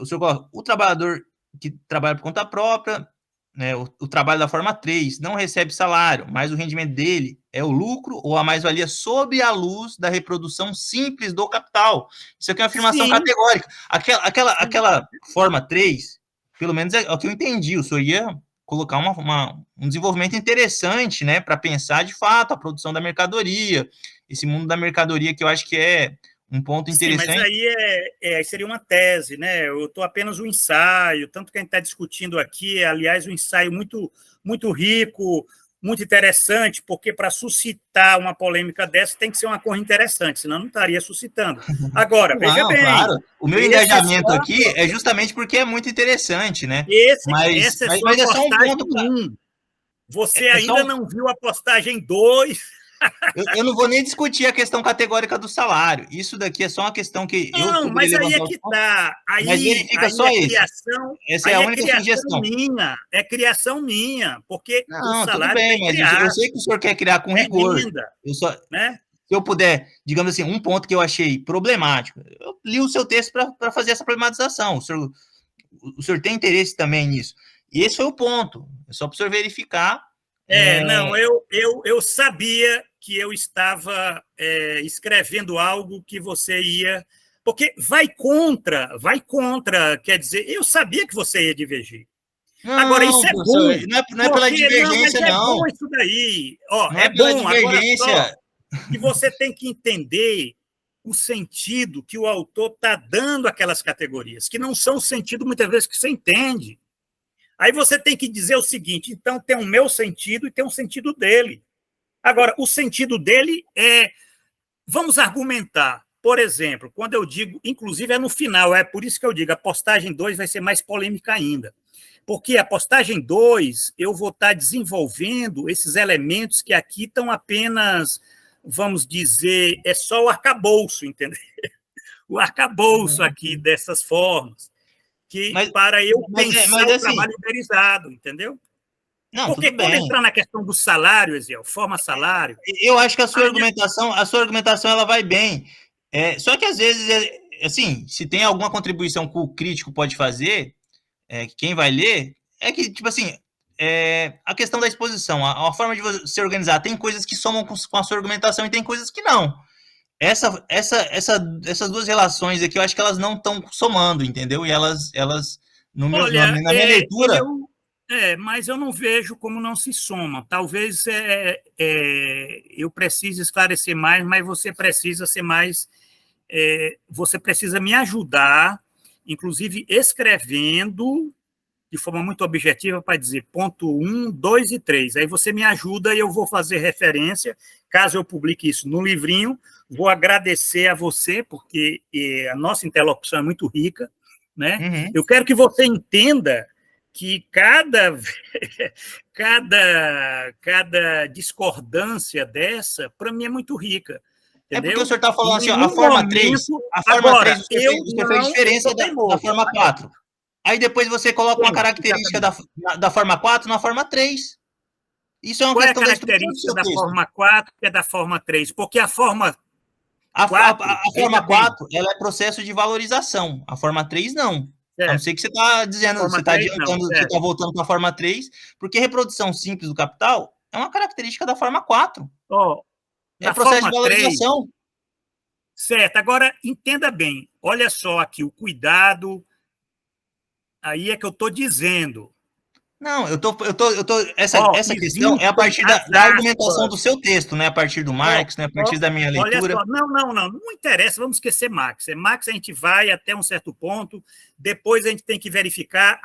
O senhor coloca, o trabalhador que trabalha por conta própria, né, o trabalho da forma 3, não recebe salário, mas o rendimento dele é o lucro ou a mais-valia sob a luz da reprodução simples do capital. Isso aqui é uma afirmação categórica. Aquela forma 3, pelo menos é o que eu entendi, o senhor ia colocar um desenvolvimento interessante, né, para pensar de fato a produção da mercadoria, esse mundo da mercadoria que eu acho que é um ponto interessante. Sim, mas aí seria uma tese, né? Eu estou apenas um ensaio, tanto que a gente está discutindo aqui, aliás, um ensaio muito, muito rico, muito interessante, porque para suscitar uma polêmica dessa tem que ser uma coisa interessante, senão não estaria suscitando. Agora, veja bem. Claro. O meu engajamento aqui é justamente porque é muito interessante, né? Essa é só a postagem 1. Você ainda não viu a postagem 2. Eu não vou nem discutir a questão categórica do salário. Isso daqui é só uma questão que não, mas aí é que está. Mas verifica só isso. Essa é a única sugestão. É criação minha, porque não, o salário tudo bem, mas eu sei que o senhor quer criar com rigor. Né? Se eu puder, digamos assim, um ponto que eu achei problemático, eu li o seu texto para fazer essa problematização. O senhor tem interesse também nisso. E esse foi o ponto. É só para o senhor verificar. Não, eu sabia que eu estava escrevendo algo que você ia Porque vai contra, quer dizer, eu sabia que você ia divergir. Não, Agora, isso é bom. não é pela divergência, não. É não. bom isso daí. Ó, Não é pela bom, divergência. Agora só, e você tem que entender o sentido que o autor está dando àquelas categorias, que não são o sentido, muitas vezes, que você entende. Aí você tem que dizer o seguinte, então tem o meu sentido e tem o sentido dele. Agora, o sentido dele é... Vamos argumentar. Por exemplo, quando eu digo, inclusive é no final, é por isso que eu digo, a postagem 2 vai ser mais polêmica ainda. Porque a postagem 2, eu vou estar desenvolvendo esses elementos que aqui estão apenas, vamos dizer, é só o arcabouço, entendeu? O arcabouço aqui dessas formas, para eu pensar o trabalho uberizado, entendeu? Não, porque tudo quando bem. entrar na questão do salário, Eziel, forma salário... Eu acho que a sua argumentação ela vai bem. Só que, às vezes, assim, se tem alguma contribuição que o crítico pode fazer, quem vai ler, é que, tipo assim, a questão da exposição, a forma de você organizar, tem coisas que somam com a sua argumentação e tem coisas que não. Essas duas relações aqui, eu acho que elas não estão somando, entendeu? E elas na minha leitura... mas eu não vejo como não se somam. Talvez eu precise esclarecer mais, mas você precisa ser mais... você precisa me ajudar, inclusive escrevendo de forma muito objetiva para dizer ponto 1, 2 e 3. Aí você me ajuda e eu vou fazer referência, caso eu publique isso no livrinho. Vou agradecer a você, porque a nossa interlocução é muito rica, né? Uhum. Eu quero que você entenda que cada discordância dessa, para mim, é muito rica. Entendeu? Porque o senhor está falando assim, ó, a forma 3, você fez diferença da forma 4. Aí depois você coloca uma característica da forma 4 na forma 3. Isso é uma questão da estrutura do seu texto. Qual é a característica da forma 4 que é da forma 3? Porque a forma 4... A forma 4, ela é processo de valorização. A forma 3, não. A não ser que você está dizendo, você está adiantando, você está voltando para a forma 3, porque reprodução simples do capital é uma característica da forma 4. É processo de valorização. 3, certo. Agora, entenda bem. Olha só aqui, o cuidado... Aí é que eu estou dizendo. Não, essa questão é a partir da argumentação do seu texto, não é a partir do Marx, não é a partir da minha leitura. Olha só, não interessa, vamos esquecer Marx. Marx a gente vai até um certo ponto, depois a gente tem que verificar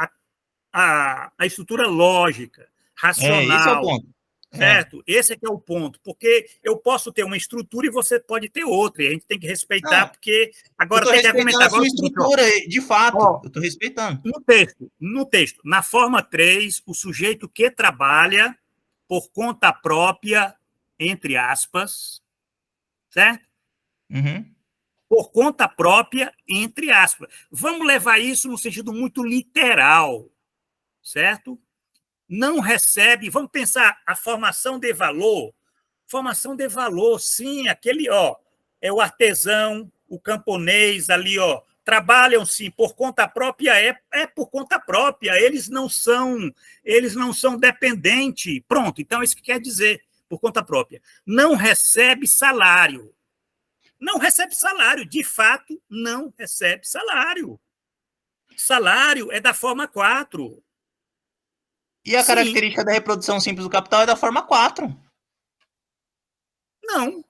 a estrutura lógica, racional. Esse é o ponto. Certo? Esse é que é o ponto, porque eu posso ter uma estrutura e você pode ter outra, e a gente tem que respeitar, porque agora tem que argumentar. A sua estrutura, de fato, eu estou respeitando. No texto, na forma 3, o sujeito que trabalha por conta própria, entre aspas, certo? Uhum. Por conta própria, entre aspas. Vamos levar isso no sentido muito literal, certo? Não recebe, vamos pensar a formação de valor. Formação de valor, sim, aquele, é o artesão, o camponês ali, trabalham sim por conta própria, é por conta própria, eles não são dependentes. Pronto, então é isso que quer dizer, por conta própria. Não recebe salário. Não recebe salário, de fato, não recebe salário. Salário é da forma 4. E a característica da reprodução simples do capital é da forma 4. Não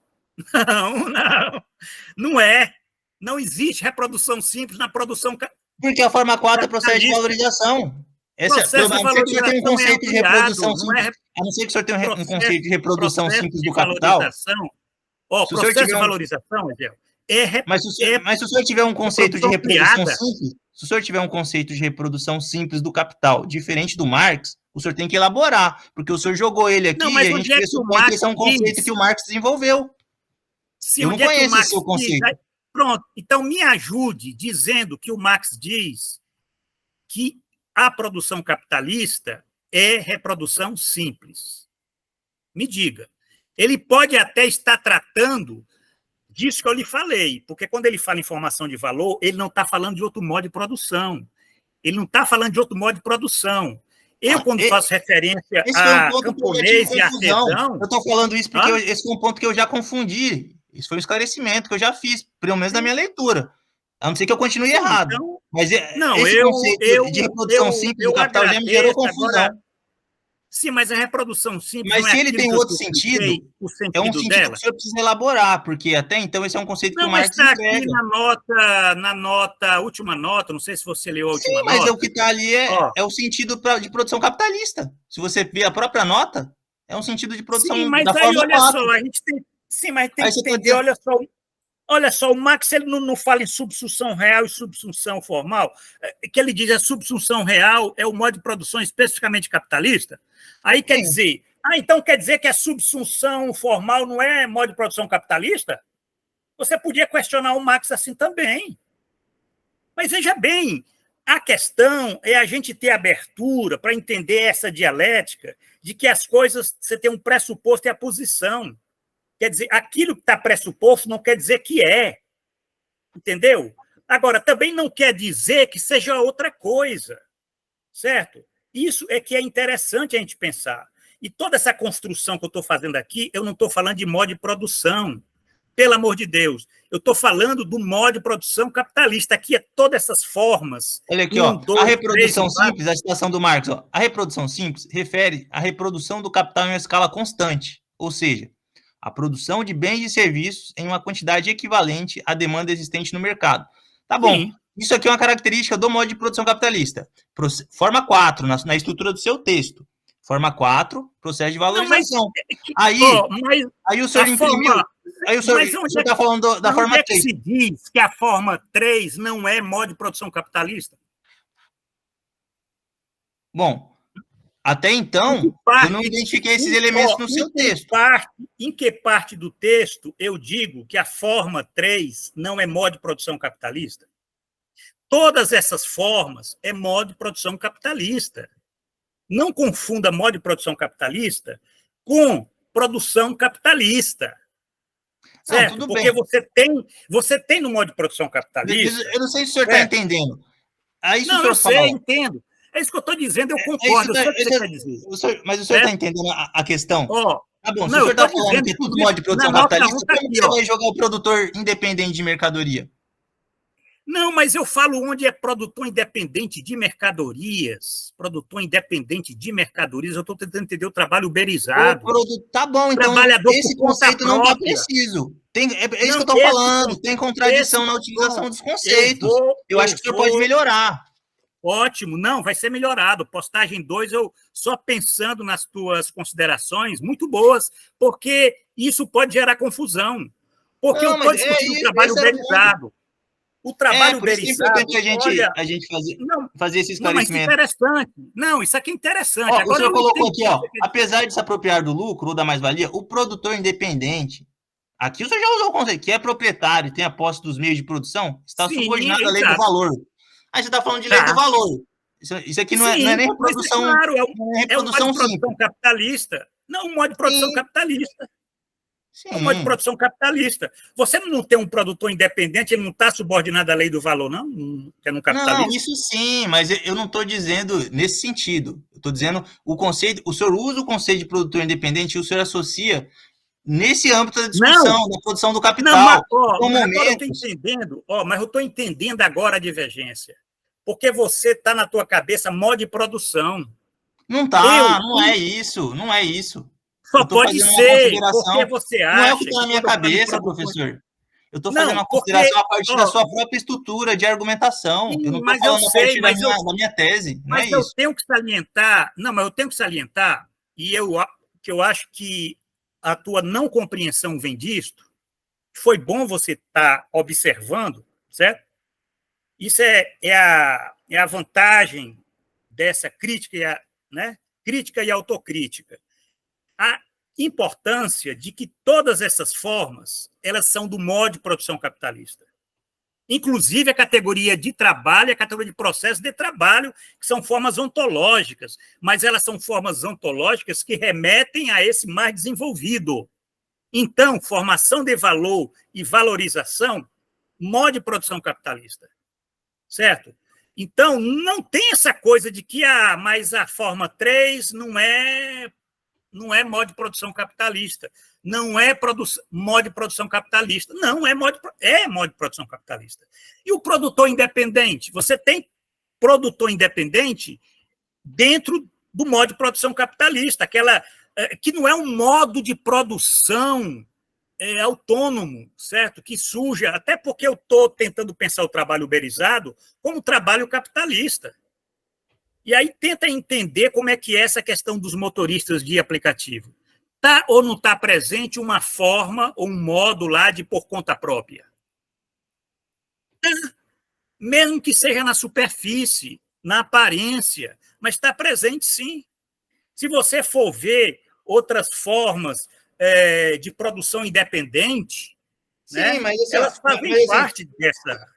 é. Não existe reprodução simples na produção... Porque a forma 4 é processo de valorização. A não ser que o senhor tenha um conceito de reprodução simples. A não ser que o senhor tenha um conceito de reprodução simples do capital. Processo de valorização, Eziel, mas se o senhor tiver um conceito de reprodução simples, se o senhor tiver um conceito de reprodução simples do capital, diferente do Marx, o senhor tem que elaborar, porque o senhor jogou ele aqui e a gente pressupõe que esse é um conceito que o Marx desenvolveu. Eu não conheço esse seu conceito. Pronto, então me ajude dizendo que o Marx diz que a produção capitalista é reprodução simples. Me diga. Ele pode até estar tratando disso que eu lhe falei, porque quando ele fala em formação de valor, ele não está falando de outro modo de produção. Ele não está falando de outro modo de produção. Quando faço referência a camponês e artesão... Eu estou falando isso porque esse foi um ponto que eu já confundi. Isso foi um esclarecimento que eu já fiz, pelo menos na minha leitura. A não ser que eu continue errado. Então, Mas não, esse conceito de reprodução simples do capital já me gerou confusão. Agora, sim, mas a reprodução simples mas não é se ele tem aquilo outro que eu sentido, expliquei, o é um sentido sentido dela? que o senhor precisa elaborar, porque até então esse é um conceito que Não, o mas Marx está aqui emprega. na nota, última nota, não sei se você leu a última Sim, mas nota. o que está ali é o sentido de produção capitalista. Se você ver a própria nota, é um sentido de Sim, produção mas da aí, forma olha 4. só, a gente tem, sim, mas tem Aí que você está entender, dizendo, olha só, o Marx ele não fala em subsunção real e subsunção formal, que ele diz que a subsunção real é o modo de produção especificamente capitalista. Aí quer dizer, então quer dizer que a subsunção formal não é modo de produção capitalista? Você podia questionar o Marx assim também. Mas veja bem, a questão é a gente ter abertura para entender essa dialética de que as coisas, você tem um pressuposto e a posição. Quer dizer, aquilo que está pressuposto não quer dizer que é. Entendeu? Agora, também não quer dizer que seja outra coisa. Certo? Isso é que é interessante a gente pensar. E toda essa construção que eu estou fazendo aqui, eu não estou falando de modo de produção. Pelo amor de Deus. Eu estou falando do modo de produção capitalista. Aqui é todas essas formas. olha aqui, 1, ó, a 2, 3 reprodução e 4. simples, a citação do Marx, ó, a reprodução simples refere à reprodução do capital em uma escala constante, ou seja, a produção de bens e serviços em uma quantidade equivalente à demanda existente no mercado. Tá bom, Sim. isso aqui é uma característica do modo de produção capitalista. Forma 4, na estrutura do seu texto. Forma 4, processo de valorização. Aí o senhor imprimiu, aí o senhor está falando da forma 3. Onde é que se diz que a forma 3 não é modo de produção capitalista? Bom, até então, eu não identifiquei esses elementos no seu texto. Em que parte do texto eu digo que a forma 3 não é modo de produção capitalista? Todas essas formas é modo de produção capitalista. Não confunda modo de produção capitalista com produção capitalista. Certo? Não, porque bem. você tem no modo de produção capitalista. Eu não sei se o senhor está entendendo. Aí, não, eu sei, entendo. É isso que eu estou dizendo, eu concordo. Eu sei o que você quer dizer. Mas o senhor está entendendo a questão? Tá bom, se o senhor está falando que é tudo modo de produção capitalista, como que você vai jogar o produtor independente de mercadoria? Não, mas eu falo onde é produtor independente de mercadorias. Produtor independente de mercadorias, eu estou tentando entender o trabalho uberizado. Tá bom, então esse conceito não está preciso. É isso que eu estou falando, tem contradição na utilização dos conceitos. Eu acho que o senhor pode melhorar. Ótimo, não, vai ser melhorado. Postagem 2, eu só pensando nas tuas considerações, muito boas, porque isso pode gerar confusão. Porque eu estou discutindo o trabalho uberizado. O trabalho uberizado. É importante a gente fazer esse esclarecimento. Não, mas interessante. Não, isso aqui é interessante. Agora, o senhor colocou aqui, ó, apesar de se apropriar do lucro ou da mais-valia, o produtor independente, aqui o senhor já usou o conceito, que é proprietário e tem a posse dos meios de produção, está subordinado à lei do valor. Aí você está falando de lei do valor. Isso aqui não é nem reprodução. Claro, é um modo de produção capitalista. Não, um modo de produção capitalista. Sim. É um modo de produção capitalista. Você não tem um produtor independente, ele não está subordinado à lei do valor, não? Que é no capitalismo. Não, isso sim, mas eu não estou dizendo nesse sentido. Eu estou dizendo o conceito, o senhor usa o conceito de produtor independente e o senhor associa nesse âmbito da discussão, da produção do capital. Não, mas agora eu estou entendendo, mas eu estou entendendo agora a divergência. Porque você está na tua cabeça modo de produção. Não tá, não é isso, não é isso. Só pode ser, porque você acha... Não é o que está na minha cabeça, professor. Eu estou fazendo uma consideração a partir da sua própria estrutura de argumentação. Eu não estou falando a partir da minha tese. Mas eu tenho que salientar... Não, mas eu tenho que salientar, e que eu acho que a tua não compreensão vem disto, foi bom você estar observando, certo? Isso é a vantagem dessa crítica, né? Crítica e autocrítica. A importância de que todas essas formas, elas são do modo de produção capitalista. Inclusive a categoria de trabalho e a categoria de processo de trabalho, que são formas ontológicas, mas elas são formas ontológicas que remetem a esse mais desenvolvido. Então, formação de valor e valorização, modo de produção capitalista. Certo? Então, não tem essa coisa de que mas a forma 3 não é modo de produção capitalista. não é modo de produção capitalista. Não, é modo de produção capitalista. E o produtor independente? Você tem produtor independente dentro do modo de produção capitalista, que não é um modo de produção autônomo, certo? Que surge, até porque eu estou tentando pensar o trabalho uberizado como trabalho capitalista. E aí tenta entender como é que é essa questão dos motoristas de aplicativo. Está ou não está presente uma forma ou um modo lá de por conta própria? Mesmo que seja na superfície, na aparência, mas está presente sim. Se você for ver outras formas de produção independente, Sim, né, mas assim, elas fazem parte dessa.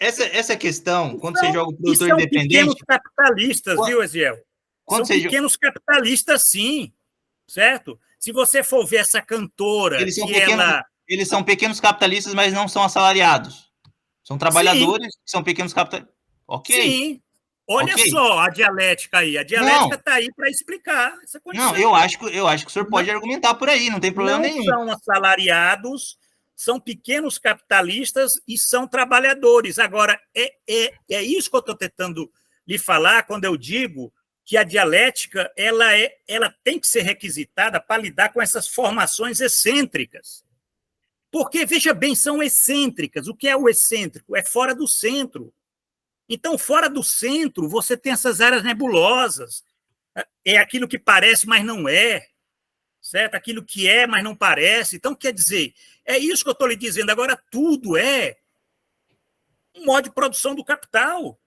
Essa questão, quando você joga o produtor são independente. Pequenos capitalistas, viu, Eziel? São pequenos capitalistas, sim, certo? Se você for ver essa cantora, eles são pequenos capitalistas, mas não são assalariados. São trabalhadores que são pequenos capitalistas. Ok. Sim. Olha só a dialética aí. A dialética está aí para explicar essa condição. Não, eu acho que o senhor pode argumentar por aí, não tem problema nenhum. Não são assalariados, são pequenos capitalistas e são trabalhadores. Agora, é isso que eu estou tentando lhe falar quando eu digo que a dialética ela tem que ser requisitada para lidar com essas formações excêntricas. Porque, veja bem, são excêntricas. O que é o excêntrico? É fora do centro. Então, fora do centro, você tem essas áreas nebulosas. É aquilo que parece, mas não é. Certo? Aquilo que é, mas não parece. Então, quer dizer, é isso que eu estou lhe dizendo. Agora, tudo é um modo de produção do capital.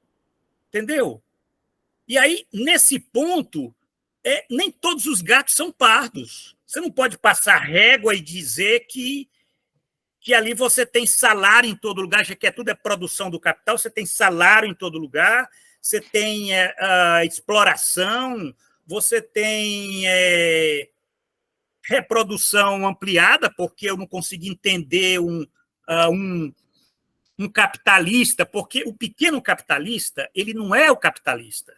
Entendeu? E aí, nesse ponto, nem todos os gatos são pardos. Você não pode passar régua e dizer que ali você tem salário em todo lugar, já que tudo é produção do capital, você tem salário em todo lugar, você tem exploração, você tem reprodução ampliada, porque eu não consigo entender um capitalista, porque o pequeno capitalista, ele não é o capitalista.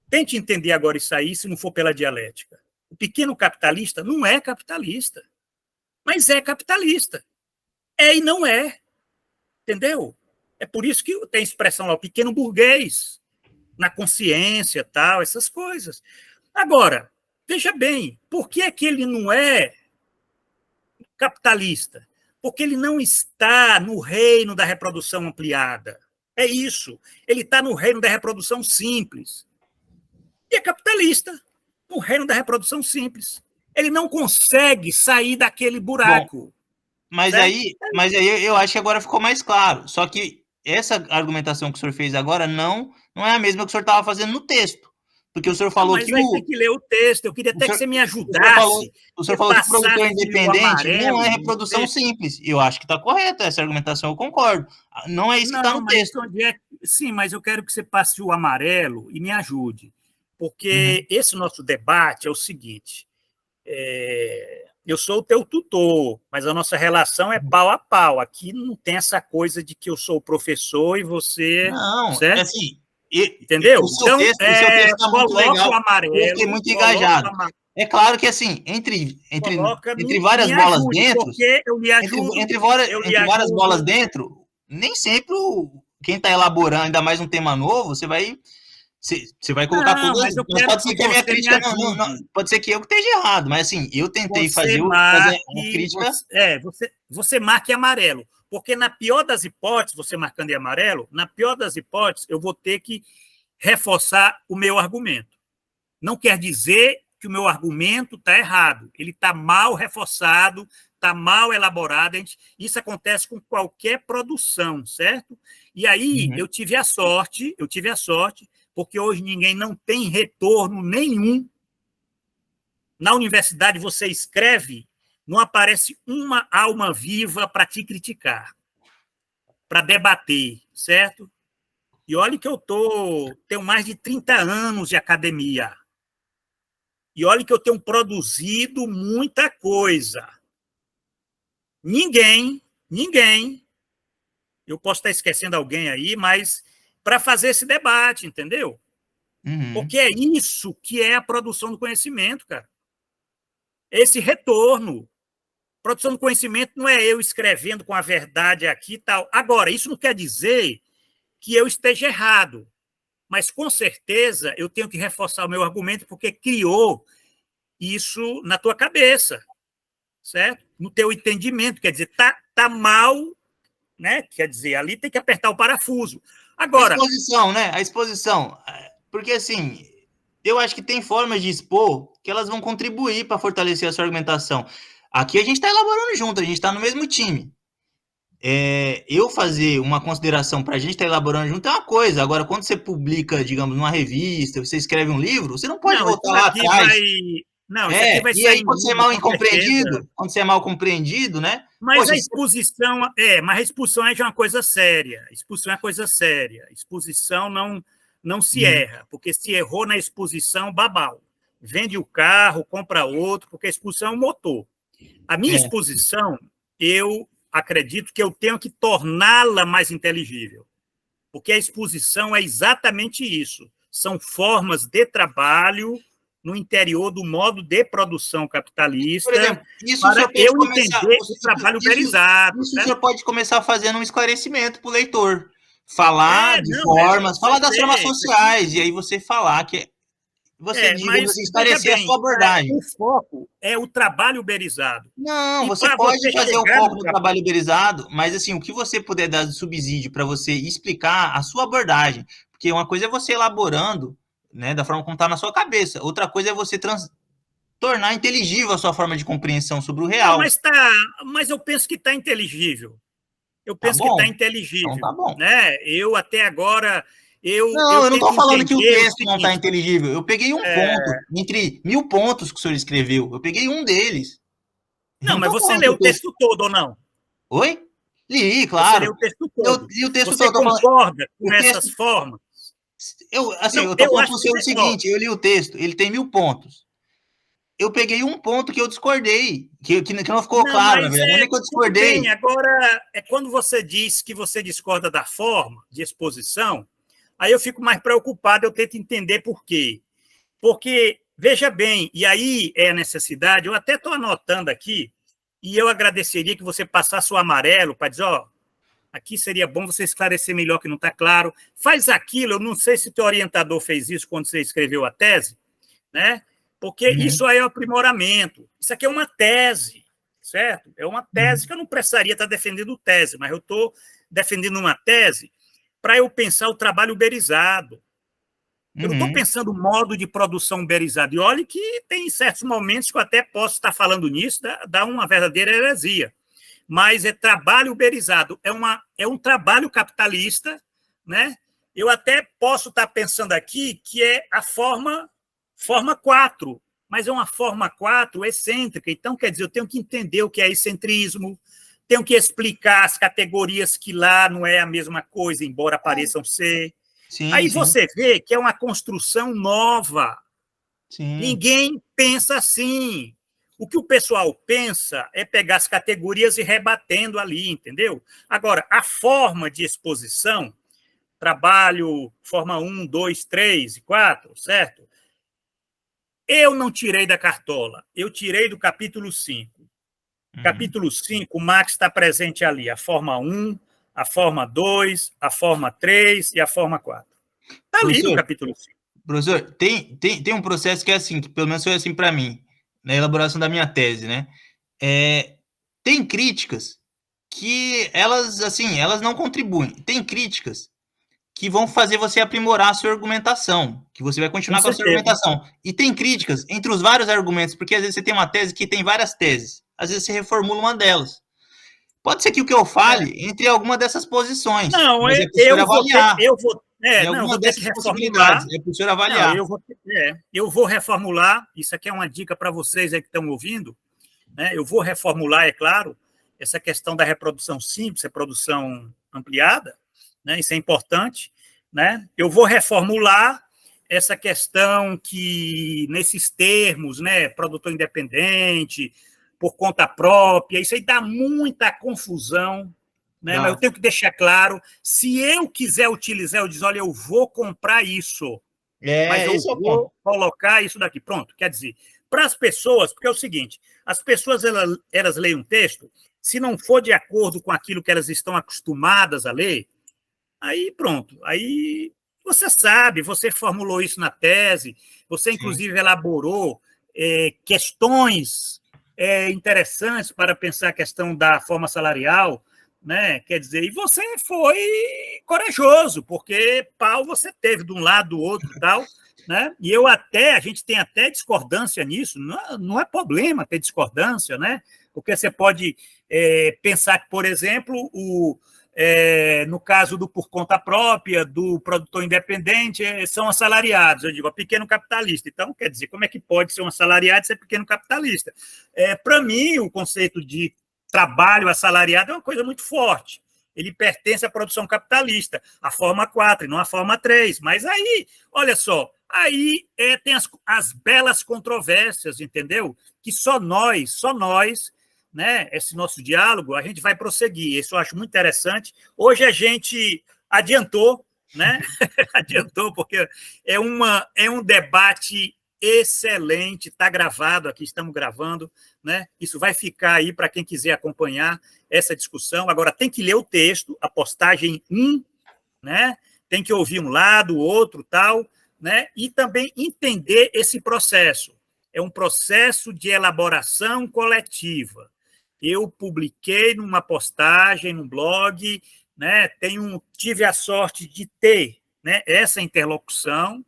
Tente entender agora isso aí, se não for pela dialética. O pequeno capitalista não é capitalista, mas é capitalista. E não é. Entendeu? É por isso que tem expressão lá, o pequeno burguês, na consciência, tal, essas coisas. Agora, veja bem, por que ele não é capitalista? Porque ele não está no reino da reprodução ampliada. É isso. Ele está no reino da reprodução simples. E é capitalista, no reino da reprodução simples. Ele não consegue sair daquele buraco. Bom, mas aí eu acho que agora ficou mais claro. Só que essa argumentação que o senhor fez agora não é a mesma que o senhor estava fazendo no texto. Porque o senhor falou mas aí tem que ler o texto. Eu queria até que você me ajudasse. O senhor falou que o produtor independente não é reprodução simples. Eu acho que está correta essa argumentação, eu concordo. Não é isso que está no texto. Sim, mas eu quero que você passe o amarelo e me ajude. Porque esse nosso debate é o seguinte. Eu sou o teu tutor, mas a nossa relação é pau a pau. Aqui não tem essa coisa de que eu sou o professor e você... Não, certo? Assim... Entendeu? O seu texto está muito legal, amarelo, eu fiquei muito engajado. É claro que, assim, entre várias bolas dentro, entre várias bolas dentro, nem sempre quem está elaborando, ainda mais um tema novo, você vai colocar tudo. Mas pode ser que a minha crítica pode ser que eu esteja errado, mas assim, eu tentei fazer uma crítica. Você marque amarelo. Porque, na pior das hipóteses, você marcando em amarelo, na pior das hipóteses, eu vou ter que reforçar o meu argumento. Não quer dizer que o meu argumento está errado. Ele está mal reforçado, está mal elaborado. Isso acontece com qualquer produção, certo? E aí, eu tive a sorte, porque hoje ninguém não tem retorno nenhum. Na universidade, você escreve, não aparece uma alma viva para te criticar, para debater, certo? E olha que eu tenho mais de 30 anos de academia. E olha que eu tenho produzido muita coisa. Ninguém, eu posso estar esquecendo alguém aí, mas para fazer esse debate, entendeu? Porque é isso que é a produção do conhecimento, cara. Esse retorno. Produção do conhecimento não é eu escrevendo com a verdade aqui e tal. Agora, isso não quer dizer que eu esteja errado, mas com certeza eu tenho que reforçar o meu argumento porque criou isso na tua cabeça, certo? No teu entendimento, quer dizer, tá mal, né? Quer dizer, ali tem que apertar o parafuso. Agora, a exposição, né? A exposição, porque assim, eu acho que tem formas de expor que elas vão contribuir para fortalecer a sua argumentação. Aqui a gente está elaborando junto, a gente está no mesmo time. Eu fazer uma consideração para a gente estar elaborando junto é uma coisa. Agora, quando você publica, digamos, numa revista, você escreve um livro, você não pode voltar lá atrás. Não, isso aqui vai e sair aí, quando você é mal incompreendido, certeza. quando você é mal compreendido, né? Mas Poxa, a exposição, mas a expulsão é de uma coisa séria. Expulsão é coisa séria. Exposição não se erra, porque se errou na exposição, babau. Vende o carro, compra outro, porque a exposição é um motor. A minha exposição, eu acredito que eu tenho que torná-la mais inteligível, porque a exposição é exatamente isso. São formas de trabalho no interior do modo de produção capitalista, por exemplo, isso para eu começar, entender o trabalho uberizado. Isso o senhor pode começar fazendo um esclarecimento para o leitor. Falar de formas, falar das formas sociais, e aí você falar que você, digamos assim, esclarecer a sua abordagem. O foco é o trabalho uberizado. Não, você pode fazer o foco no trabalho uberizado, mas assim, o que você puder dar de subsídio para você explicar a sua abordagem, porque uma coisa é você elaborando, né, da forma como está na sua cabeça, outra coisa é você tornar inteligível a sua forma de compreensão sobre o real. Não, mas eu penso que está inteligível. Eu penso que está inteligível. Então tá bom. Né? Eu até agora... eu não estou falando que o texto não está inteligível. Eu peguei um ponto, entre 1000 pontos que o senhor escreveu, eu peguei um deles. Não, mas você leu o texto todo ou não? Oi? Li, claro. Você leu o texto todo. Li o texto você todo. Concorda com essas formas? Eu estou falando para o senhor o seguinte, eu li o texto, ele tem 1000 pontos. Eu peguei um ponto que eu discordei, que não ficou claro, na verdade. Não é que eu discordei. Bem, agora, quando você diz que você discorda da forma de exposição, aí eu fico mais preocupado, eu tento entender por quê. Porque, veja bem, e aí é a necessidade, eu até estou anotando aqui, e eu agradeceria que você passasse o amarelo para dizer, aqui seria bom você esclarecer melhor que não está claro. Faz aquilo, eu não sei se o teu orientador fez isso quando você escreveu a tese, né? Porque isso aí é o aprimoramento. Isso aqui é uma tese, certo? É uma tese que eu não precisaria estar defendendo tese, mas eu estou defendendo uma tese para eu pensar o trabalho uberizado. Eu não estou pensando o modo de produção uberizado. E olha que tem certos momentos que eu até posso estar falando nisso, dá uma verdadeira heresia. Mas é trabalho uberizado. É um trabalho capitalista, né? Eu até posso estar pensando aqui que é a forma 4, mas é uma forma 4 excêntrica. Então, quer dizer, eu tenho que entender o que é excentrismo, tenho que explicar as categorias que lá não é a mesma coisa, embora pareçam ser. Aí você vê que é uma construção nova. Ninguém pensa assim. O que o pessoal pensa é pegar as categorias e rebatendo ali, entendeu? Agora, a forma de exposição, trabalho, forma 1, 2, 3 e 4, certo? Eu não tirei da cartola, eu tirei do capítulo 5. Capítulo 5, o Marx está presente ali, a forma 1, a forma 2, a forma 3 e a forma 4. Está ali no capítulo 5. Professor, tem um processo que é assim, que pelo menos foi assim para mim, na elaboração da minha tese, né? Tem críticas que elas não contribuem. Tem críticas que vão fazer você aprimorar a sua argumentação, que você vai continuar com a sua argumentação. E tem críticas entre os vários argumentos, porque às vezes você tem uma tese que tem várias teses, às vezes você reformula uma delas. Pode ser que o que eu fale entre alguma dessas posições. Não, mas é para o senhor avaliar. Eu vou ter que reformular. É para o senhor avaliar. Não, eu vou reformular, isso aqui é uma dica para vocês aí que estão ouvindo, né? Eu vou reformular, é claro, essa questão da reprodução simples, reprodução ampliada, né? Isso é importante, né? Eu vou reformular essa questão que, nesses termos, né, produtor independente, por conta própria, isso aí dá muita confusão, né? Mas eu tenho que deixar claro, se eu quiser utilizar, eu digo, olha, eu vou comprar isso, mas eu vou colocar isso daqui. Pronto, quer dizer, para as pessoas, porque é o seguinte, as pessoas elas leem um texto, se não for de acordo com aquilo que elas estão acostumadas a ler, aí pronto, aí você sabe, você formulou isso na tese, você inclusive elaborou questões interessantes para pensar a questão da forma salarial, né? Quer dizer, e você foi corajoso, porque pau você teve de um lado, do outro e tal, né? E a gente tem até discordância nisso, não é problema ter discordância, né? Porque você pode pensar que, por exemplo, no caso do por conta própria, do produtor independente, são assalariados, eu digo, pequeno capitalista. Então, quer dizer, como é que pode ser um assalariado e ser pequeno capitalista? Para mim, o conceito de trabalho assalariado é uma coisa muito forte. Ele pertence à produção capitalista, à forma 4 e não à forma 3. Mas aí, olha só, aí tem as belas controvérsias, entendeu? Que só nós, né, esse nosso diálogo, a gente vai prosseguir. Isso eu acho muito interessante. Hoje a gente adiantou, né? Adiantou, porque é um debate excelente, está gravado aqui, estamos gravando, né? Isso vai ficar aí para quem quiser acompanhar essa discussão. Agora, tem que ler o texto, a postagem 1, né? Tem que ouvir um lado, o outro, tal, né? E também entender esse processo. É um processo de elaboração coletiva. Eu publiquei numa postagem, num blog, né? Tive a sorte de ter, né, essa interlocução,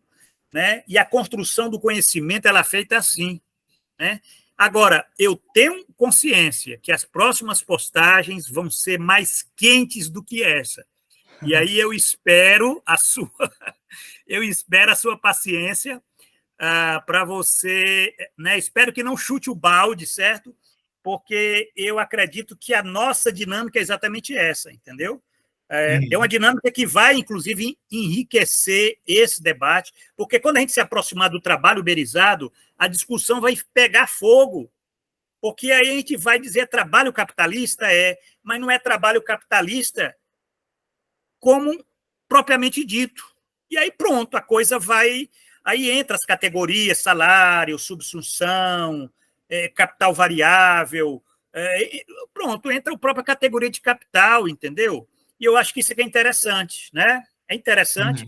né? E a construção do conhecimento ela é feita assim, né? Agora, eu tenho consciência que as próximas postagens vão ser mais quentes do que essa. E aí eu espero a sua paciência para você, né? Espero que não chute o balde, certo? Porque eu acredito que a nossa dinâmica é exatamente essa, entendeu? É uma dinâmica que vai, inclusive, enriquecer esse debate, porque quando a gente se aproximar do trabalho uberizado, a discussão vai pegar fogo, porque aí a gente vai dizer trabalho capitalista, mas não é trabalho capitalista como propriamente dito. E aí pronto, a coisa vai... Aí entra as categorias, salário, subsunção, capital variável, pronto, entra a própria categoria de capital, entendeu? E eu acho que isso aqui é interessante, né? É interessante.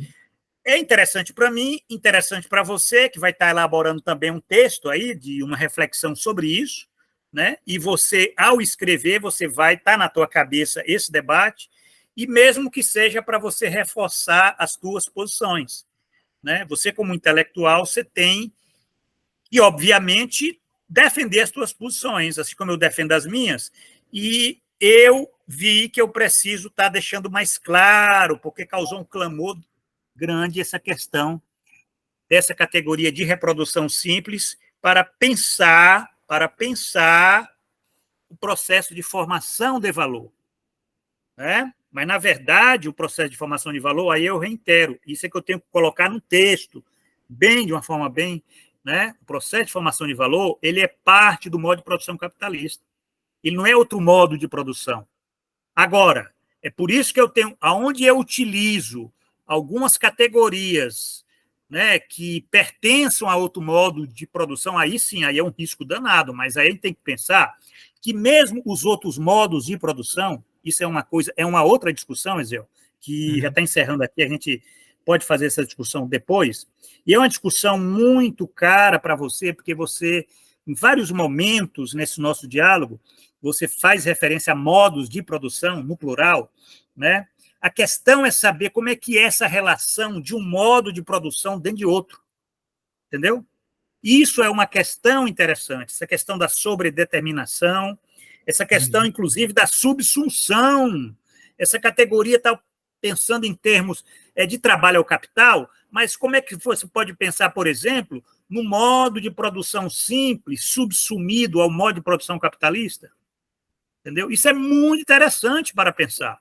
É interessante para mim, interessante para você, que vai estar elaborando também um texto aí, de uma reflexão sobre isso, né? E você, ao escrever, você vai estar na tua cabeça esse debate, e mesmo que seja para você reforçar as tuas posições, né? Você, como intelectual, você tem que, obviamente, defender as tuas posições, assim como eu defendo as minhas, e eu vi que eu preciso estar deixando mais claro, porque causou um clamor grande essa questão dessa categoria de reprodução simples para pensar o processo de formação de valor, né? Mas, na verdade, o processo de formação de valor, aí eu reitero, isso é que eu tenho que colocar no texto, de uma forma bem, né? O processo de formação de valor, ele é parte do modo de produção capitalista. Ele não é outro modo de produção. Agora, é por isso que eu tenho, aonde eu utilizo algumas categorias, né, que pertençam a outro modo de produção, aí sim, aí é um risco danado, mas aí a gente tem que pensar que mesmo os outros modos de produção, isso é uma outra discussão, Ezel, que já está encerrando aqui, a gente pode fazer essa discussão depois, e é uma discussão muito cara para você, porque você, em vários momentos nesse nosso diálogo, você faz referência a modos de produção, no plural, né? A questão é saber como é que é essa relação de um modo de produção dentro de outro, entendeu? Isso é uma questão interessante, essa questão da sobredeterminação, essa questão, inclusive, da subsunção. Essa categoria está pensando em termos de trabalho ao capital, mas como é que você pode pensar, por exemplo, no modo de produção simples, subsumido ao modo de produção capitalista? Entendeu? Isso é muito interessante para pensar,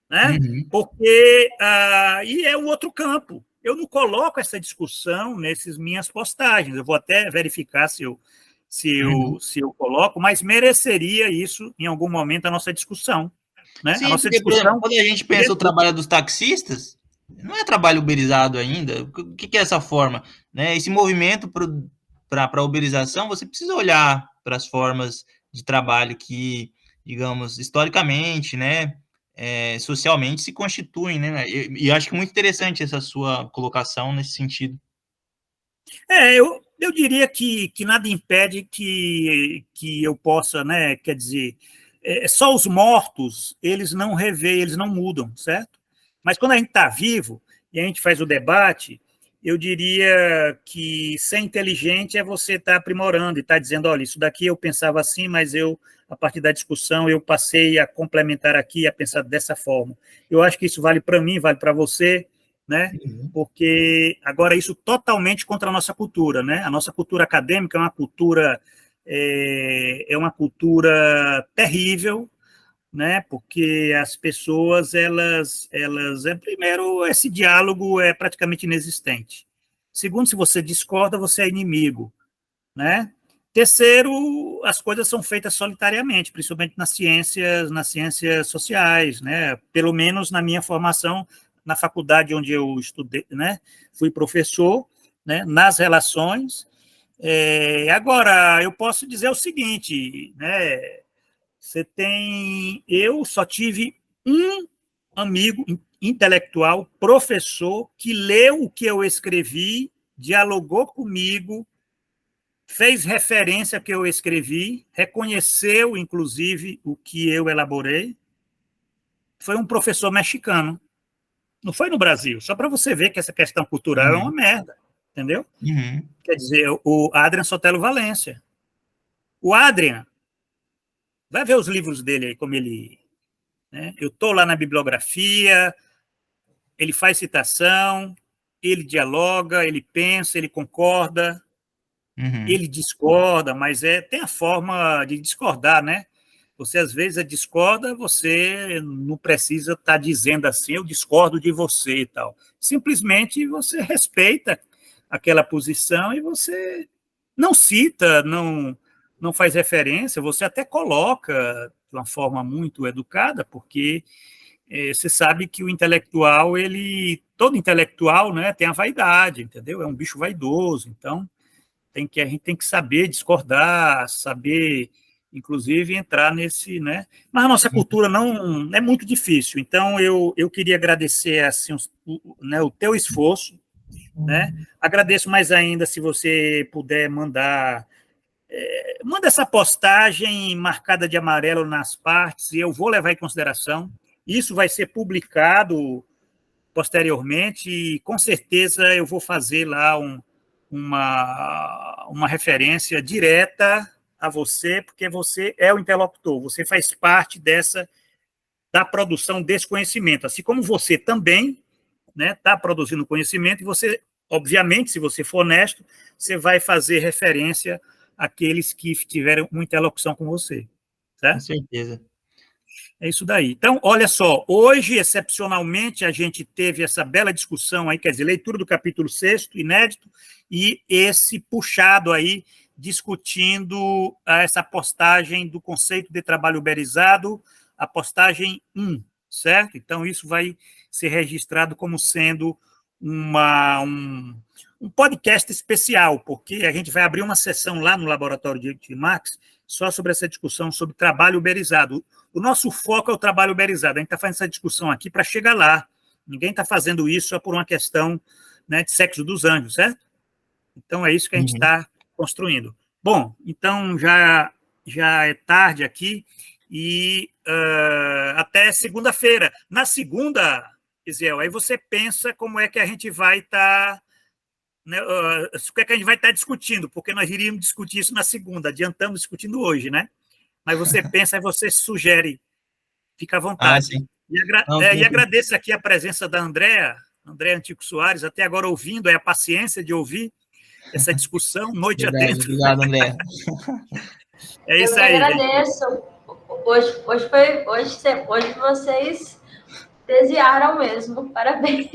né? Porque e é um outro campo. Eu não coloco essa discussão nessas minhas postagens. Eu vou até verificar se eu coloco, mas mereceria isso em algum momento a nossa discussão, né? Sim, a nossa porque, discussão. quando a gente pensa o trabalho dos taxistas, não é trabalho uberizado ainda. O que é essa forma, né? Esse movimento para a uberização, você precisa olhar para as formas de trabalho que, digamos, historicamente, né, socialmente se constituem, né? E acho que é muito interessante essa sua colocação nesse sentido. Eu diria que nada impede que eu possa, né, quer dizer, só os mortos, eles não revêem, eles não mudam, certo? Mas quando a gente está vivo e a gente faz o debate, eu diria que ser inteligente é você estar aprimorando e estar dizendo, olha, isso daqui eu pensava assim, mas a partir da discussão, eu passei a complementar aqui, a pensar dessa forma. Eu acho que isso vale para mim, vale para você, né? Porque agora isso totalmente contra a nossa cultura, né? A nossa cultura acadêmica é uma cultura terrível, né? Porque as pessoas primeiro, esse diálogo é praticamente inexistente. Segundo, se você discorda, você é inimigo, né? Terceiro, as coisas são feitas solitariamente, principalmente nas ciências sociais, né? Pelo menos na minha formação na faculdade onde eu estudei, né? Fui professor, né? Nas relações. Agora, eu posso dizer o seguinte, né? Eu só tive um amigo intelectual, professor, que leu o que eu escrevi, dialogou comigo, fez referência ao que eu escrevi, reconheceu, inclusive, o que eu elaborei. Foi um professor mexicano. Não foi no Brasil. Só para você ver que essa questão cultural é uma merda, entendeu? Quer dizer, o Adrian Sotelo Valência. O Adrian, vai ver os livros dele aí, como ele... Né? Eu estou lá na bibliografia, ele faz citação, ele dialoga, ele pensa, ele concorda, ele discorda, mas tem a forma de discordar, né? Você, às vezes, discorda, você não precisa estar dizendo assim, eu discordo de você e tal. Simplesmente você respeita aquela posição e você não cita, não faz referência, você até coloca de uma forma muito educada, porque você sabe que o intelectual, todo intelectual, né, tem a vaidade, entendeu? É um bicho vaidoso, então a gente tem que saber discordar, saber, inclusive, entrar nesse, né? Mas a nossa cultura não é muito difícil. Então, eu queria agradecer assim, o teu esforço, né? Agradeço mais ainda se você puder manda essa postagem marcada de amarelo nas partes, e eu vou levar em consideração. Isso vai ser publicado posteriormente, e com certeza eu vou fazer lá uma referência direta a você, porque você é o interlocutor, você faz parte da produção desse conhecimento, assim como você também, né, está produzindo conhecimento, e você, obviamente, se você for honesto, você vai fazer referência àqueles que tiveram uma interlocução com você, certo? Com certeza. É isso daí. Então, olha só, hoje, excepcionalmente, a gente teve essa bela discussão aí, quer dizer, leitura do capítulo 6º, inédito, e esse puxado aí, discutindo essa postagem do conceito de trabalho uberizado, a postagem 1, certo? Então, isso vai ser registrado como sendo um podcast especial, porque a gente vai abrir uma sessão lá no Laboratório de Max só sobre essa discussão sobre trabalho uberizado. O nosso foco é o trabalho uberizado. A gente está fazendo essa discussão aqui para chegar lá. Ninguém está fazendo isso só por uma questão, né, de sexo dos anjos, certo? Então, é isso que a gente está construindo. Bom, então já é tarde aqui e até segunda-feira. Na segunda, Isiel, aí você pensa como é que a gente vai estar... Né, o que é que a gente vai estar discutindo, porque nós iríamos discutir isso na segunda, adiantamos discutindo hoje, né? Mas você pensa e você sugere, fica à vontade. Sim. E agradeço aqui a presença da Andréa Antico Soares, até agora ouvindo, a paciência de ouvir essa discussão, noite adentro. Obrigado, André. É isso aí. Eu que agradeço. Hoje vocês desviaram mesmo. Parabéns.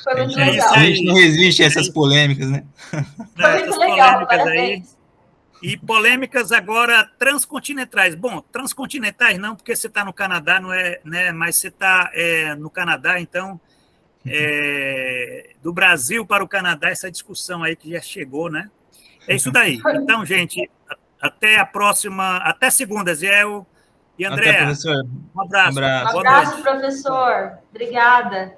Foi muito legal. A gente não resiste a essas polêmicas, né? Foi muito legal, Aí. parabéns. E polêmicas agora transcontinentais. Bom, transcontinentais não, porque você está no Canadá, não é, né? Mas você está no Canadá, então do Brasil para o Canadá, essa discussão aí que já chegou, né? É isso daí. Então, gente, até a próxima, até segunda, Ziel e Andréa. Até, professor. Um abraço. Um abraço. Um abraço, professor. Obrigada.